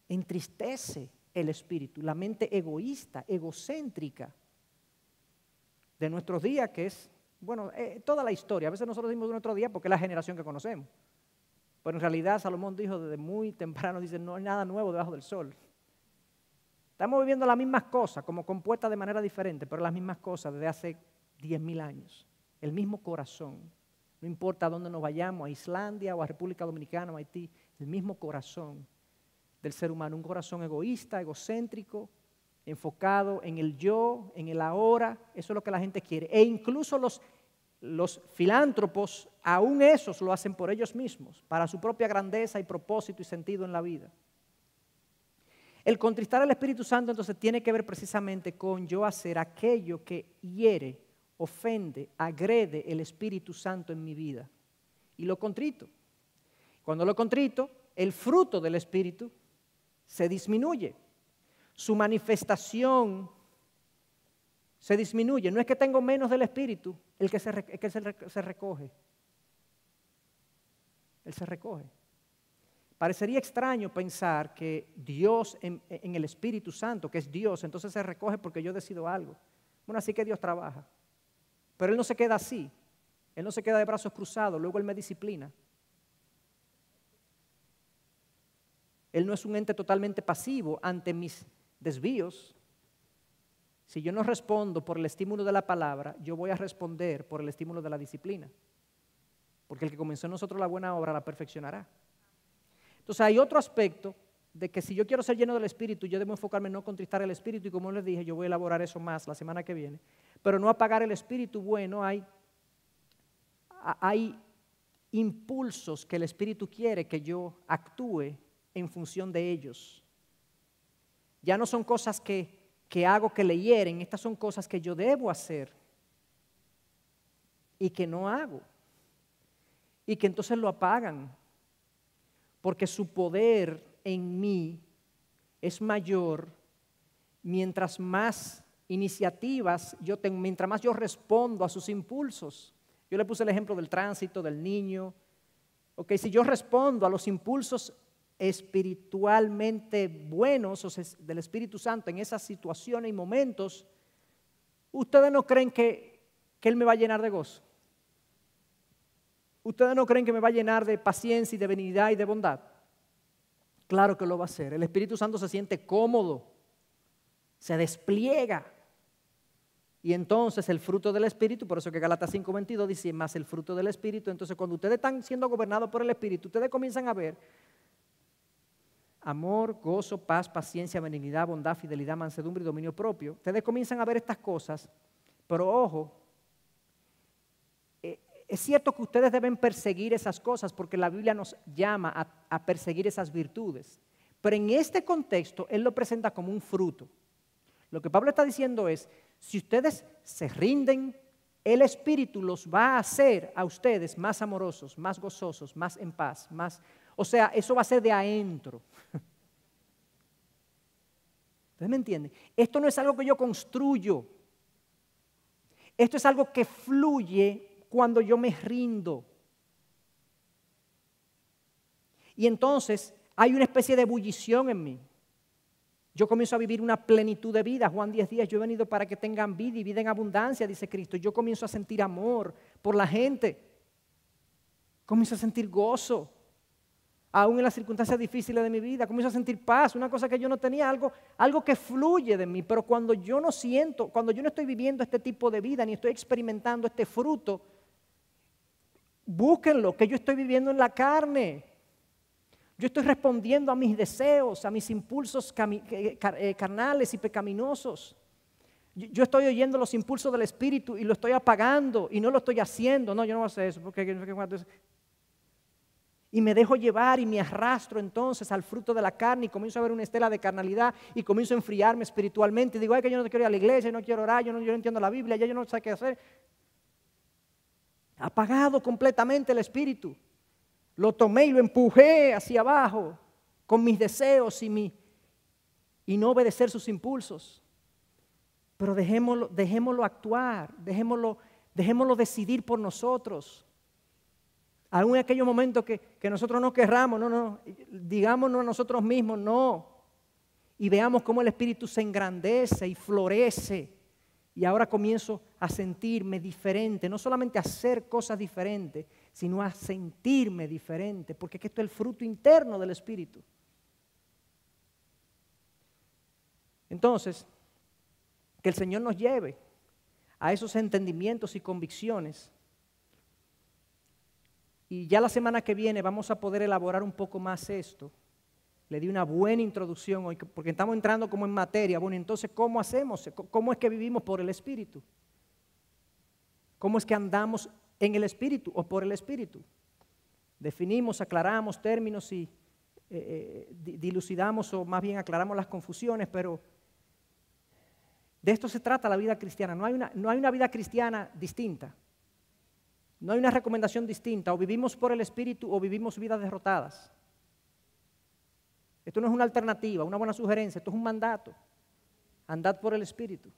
entristece el espíritu, la mente egoísta, egocéntrica de nuestros días, que es, bueno, toda la historia. A veces nosotros decimos de nuestro día porque es la generación que conocemos. Pero en realidad Salomón dijo desde muy temprano, dice, no hay nada nuevo debajo del sol. Estamos viviendo las mismas cosas, como compuestas de manera diferente, pero las mismas cosas desde hace 10.000 años. El mismo corazón. No importa a dónde nos vayamos, a Islandia o a República Dominicana o a Haití, el mismo corazón del ser humano. Un corazón egoísta, egocéntrico, enfocado en el yo, en el ahora. Eso es lo que la gente quiere. E incluso los filántropos, aún esos lo hacen por ellos mismos, para su propia grandeza y propósito y sentido en la vida. El contristar al Espíritu Santo entonces tiene que ver precisamente con yo hacer aquello que hiere, ofende, agrede el Espíritu Santo en mi vida. Y lo contrito. Cuando lo contrito, el fruto del Espíritu se disminuye. Su manifestación se disminuye. No es que tengo menos del Espíritu, el que se recoge. Él se recoge. Parecería extraño pensar que Dios en el Espíritu Santo, que es Dios, entonces se recoge porque yo decido algo. Bueno, así que Dios trabaja. Pero Él no se queda así. Él no se queda de brazos cruzados, luego Él me disciplina. Él no es un ente totalmente pasivo ante mis desvíos. Si yo no respondo por el estímulo de la palabra, yo voy a responder por el estímulo de la disciplina. Porque el que comenzó en nosotros la buena obra la perfeccionará. Entonces hay otro aspecto de que si yo quiero ser lleno del Espíritu, yo debo enfocarme en no contristar el Espíritu, y como les dije, yo voy a elaborar eso más la semana que viene. Pero no apagar el Espíritu. Bueno, hay impulsos que el Espíritu quiere que yo actúe en función de ellos. Ya no son cosas que hago que le hieren, estas son cosas que yo debo hacer y que no hago. Y que entonces lo apagan. Porque su poder en mí es mayor mientras más iniciativas yo tengo, mientras más yo respondo a sus impulsos. Yo le puse el ejemplo del tránsito, del niño. Okay, si yo respondo a los impulsos espiritualmente buenos, o sea, del Espíritu Santo en esas situaciones y momentos, ¿ustedes no creen que Él me va a llenar de gozo? ¿Ustedes no creen que me va a llenar de paciencia y de benignidad y de bondad? Claro que lo va a hacer. El Espíritu Santo se siente cómodo, se despliega. Y entonces el fruto del Espíritu, por eso que Gálatas 5:22 dice, más el fruto del Espíritu. Entonces cuando ustedes están siendo gobernados por el Espíritu, ustedes comienzan a ver amor, gozo, paz, paciencia, benignidad, bondad, fidelidad, mansedumbre y dominio propio. Ustedes comienzan a ver estas cosas, pero ojo, es cierto que ustedes deben perseguir esas cosas porque la Biblia nos llama a perseguir esas virtudes. Pero en este contexto, Él lo presenta como un fruto. Lo que Pablo está diciendo es, si ustedes se rinden, el Espíritu los va a hacer a ustedes más amorosos, más gozosos, más en paz, más... O sea, eso va a ser de adentro. ¿Ustedes me entienden? Esto no es algo que yo construyo. Esto es algo que fluye cuando yo me rindo. Y entonces hay una especie de ebullición en mí. Yo comienzo a vivir una plenitud de vida. Juan 10:10, yo he venido para que tengan vida y vida en abundancia, dice Cristo. Yo comienzo a sentir amor por la gente. Comienzo a sentir gozo. Aún en las circunstancias difíciles de mi vida, comienzo a sentir paz, una cosa que yo no tenía, algo que fluye de mí. Pero cuando yo no siento, cuando yo no estoy viviendo este tipo de vida, ni estoy experimentando este fruto, búsquenlo, que yo estoy viviendo en la carne. Yo estoy respondiendo a mis deseos, a mis impulsos carnales y pecaminosos. Yo estoy oyendo los impulsos del Espíritu y lo estoy apagando y no lo estoy haciendo. No, yo no voy a hacer eso porque... Y me dejo llevar y me arrastro entonces al fruto de la carne y comienzo a ver una estela de carnalidad y comienzo a enfriarme espiritualmente. Y digo, ay, que yo no quiero ir a la iglesia, yo no quiero orar, yo no entiendo la Biblia, ya yo no sé qué hacer. Apagado completamente el Espíritu. Lo tomé y lo empujé hacia abajo con mis deseos y no obedecer sus impulsos. Pero dejémoslo actuar, dejémoslo decidir por nosotros. Aún en aquellos momentos que nosotros no querramos, no, digámonos a nosotros mismos, no. Y veamos cómo el Espíritu se engrandece y florece. Y ahora comienzo a sentirme diferente, no solamente a hacer cosas diferentes, sino a sentirme diferente, porque esto es el fruto interno del Espíritu. Entonces, que el Señor nos lleve a esos entendimientos y convicciones. Y ya la semana que viene vamos a poder elaborar un poco más esto. Le di una buena introducción hoy, porque estamos entrando como en materia. Bueno, entonces, ¿cómo hacemos? ¿Cómo es que vivimos por el Espíritu? ¿Cómo es que andamos en el Espíritu o por el Espíritu? Definimos, aclaramos términos y dilucidamos o más bien aclaramos las confusiones, pero de esto se trata la vida cristiana. No hay una vida cristiana distinta. No hay una recomendación distinta. O vivimos por el Espíritu o vivimos vidas derrotadas. Esto no es una alternativa, una buena sugerencia. Esto es un mandato. Andad por el Espíritu.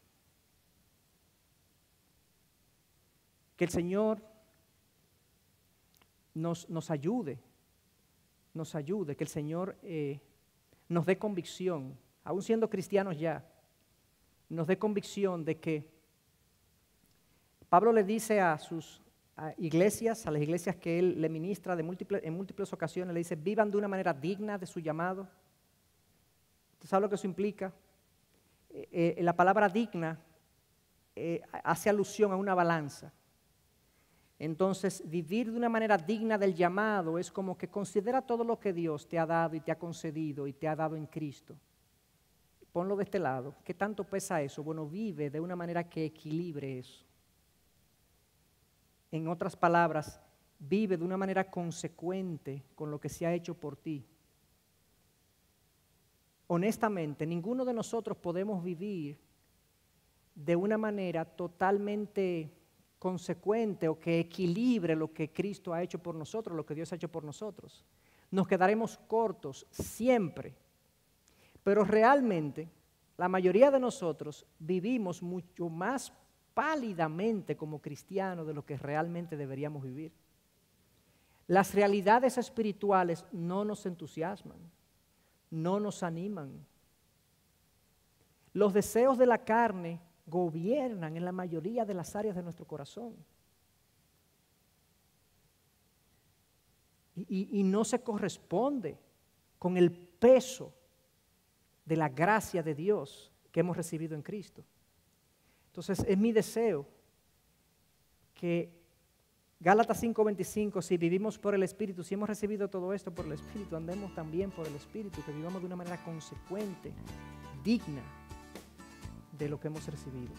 Que el Señor nos ayude, que el Señor nos dé convicción, aún siendo cristianos ya, nos dé convicción de que Pablo le dice a sus iglesias, a las iglesias que él le ministra en múltiples ocasiones, le dice, vivan de una manera digna de su llamado. ¿Usted sabe lo que eso implica? La palabra digna hace alusión a una balanza. Entonces, vivir de una manera digna del llamado es como que considera todo lo que Dios te ha dado y te ha concedido y te ha dado en Cristo. Ponlo de este lado. ¿Qué tanto pesa eso? Bueno, vive de una manera que equilibre eso. En otras palabras, vive de una manera consecuente con lo que se ha hecho por ti. Honestamente, ninguno de nosotros podemos vivir de una manera totalmente consecuente o que equilibre lo que Cristo ha hecho por nosotros, lo que Dios ha hecho por nosotros. Nos quedaremos cortos siempre, pero realmente la mayoría de nosotros vivimos mucho más pálidamente como cristianos de lo que realmente deberíamos vivir. Las realidades espirituales no nos entusiasman, no nos animan. Los deseos de la carne gobiernan en la mayoría de las áreas de nuestro corazón. Y no se corresponde con el peso de la gracia de Dios que hemos recibido en Cristo. Entonces es mi deseo que Gálatas 5:25, si vivimos por el Espíritu, si hemos recibido todo esto por el Espíritu, andemos también por el Espíritu, que vivamos de una manera consecuente, digna de lo que hemos recibido.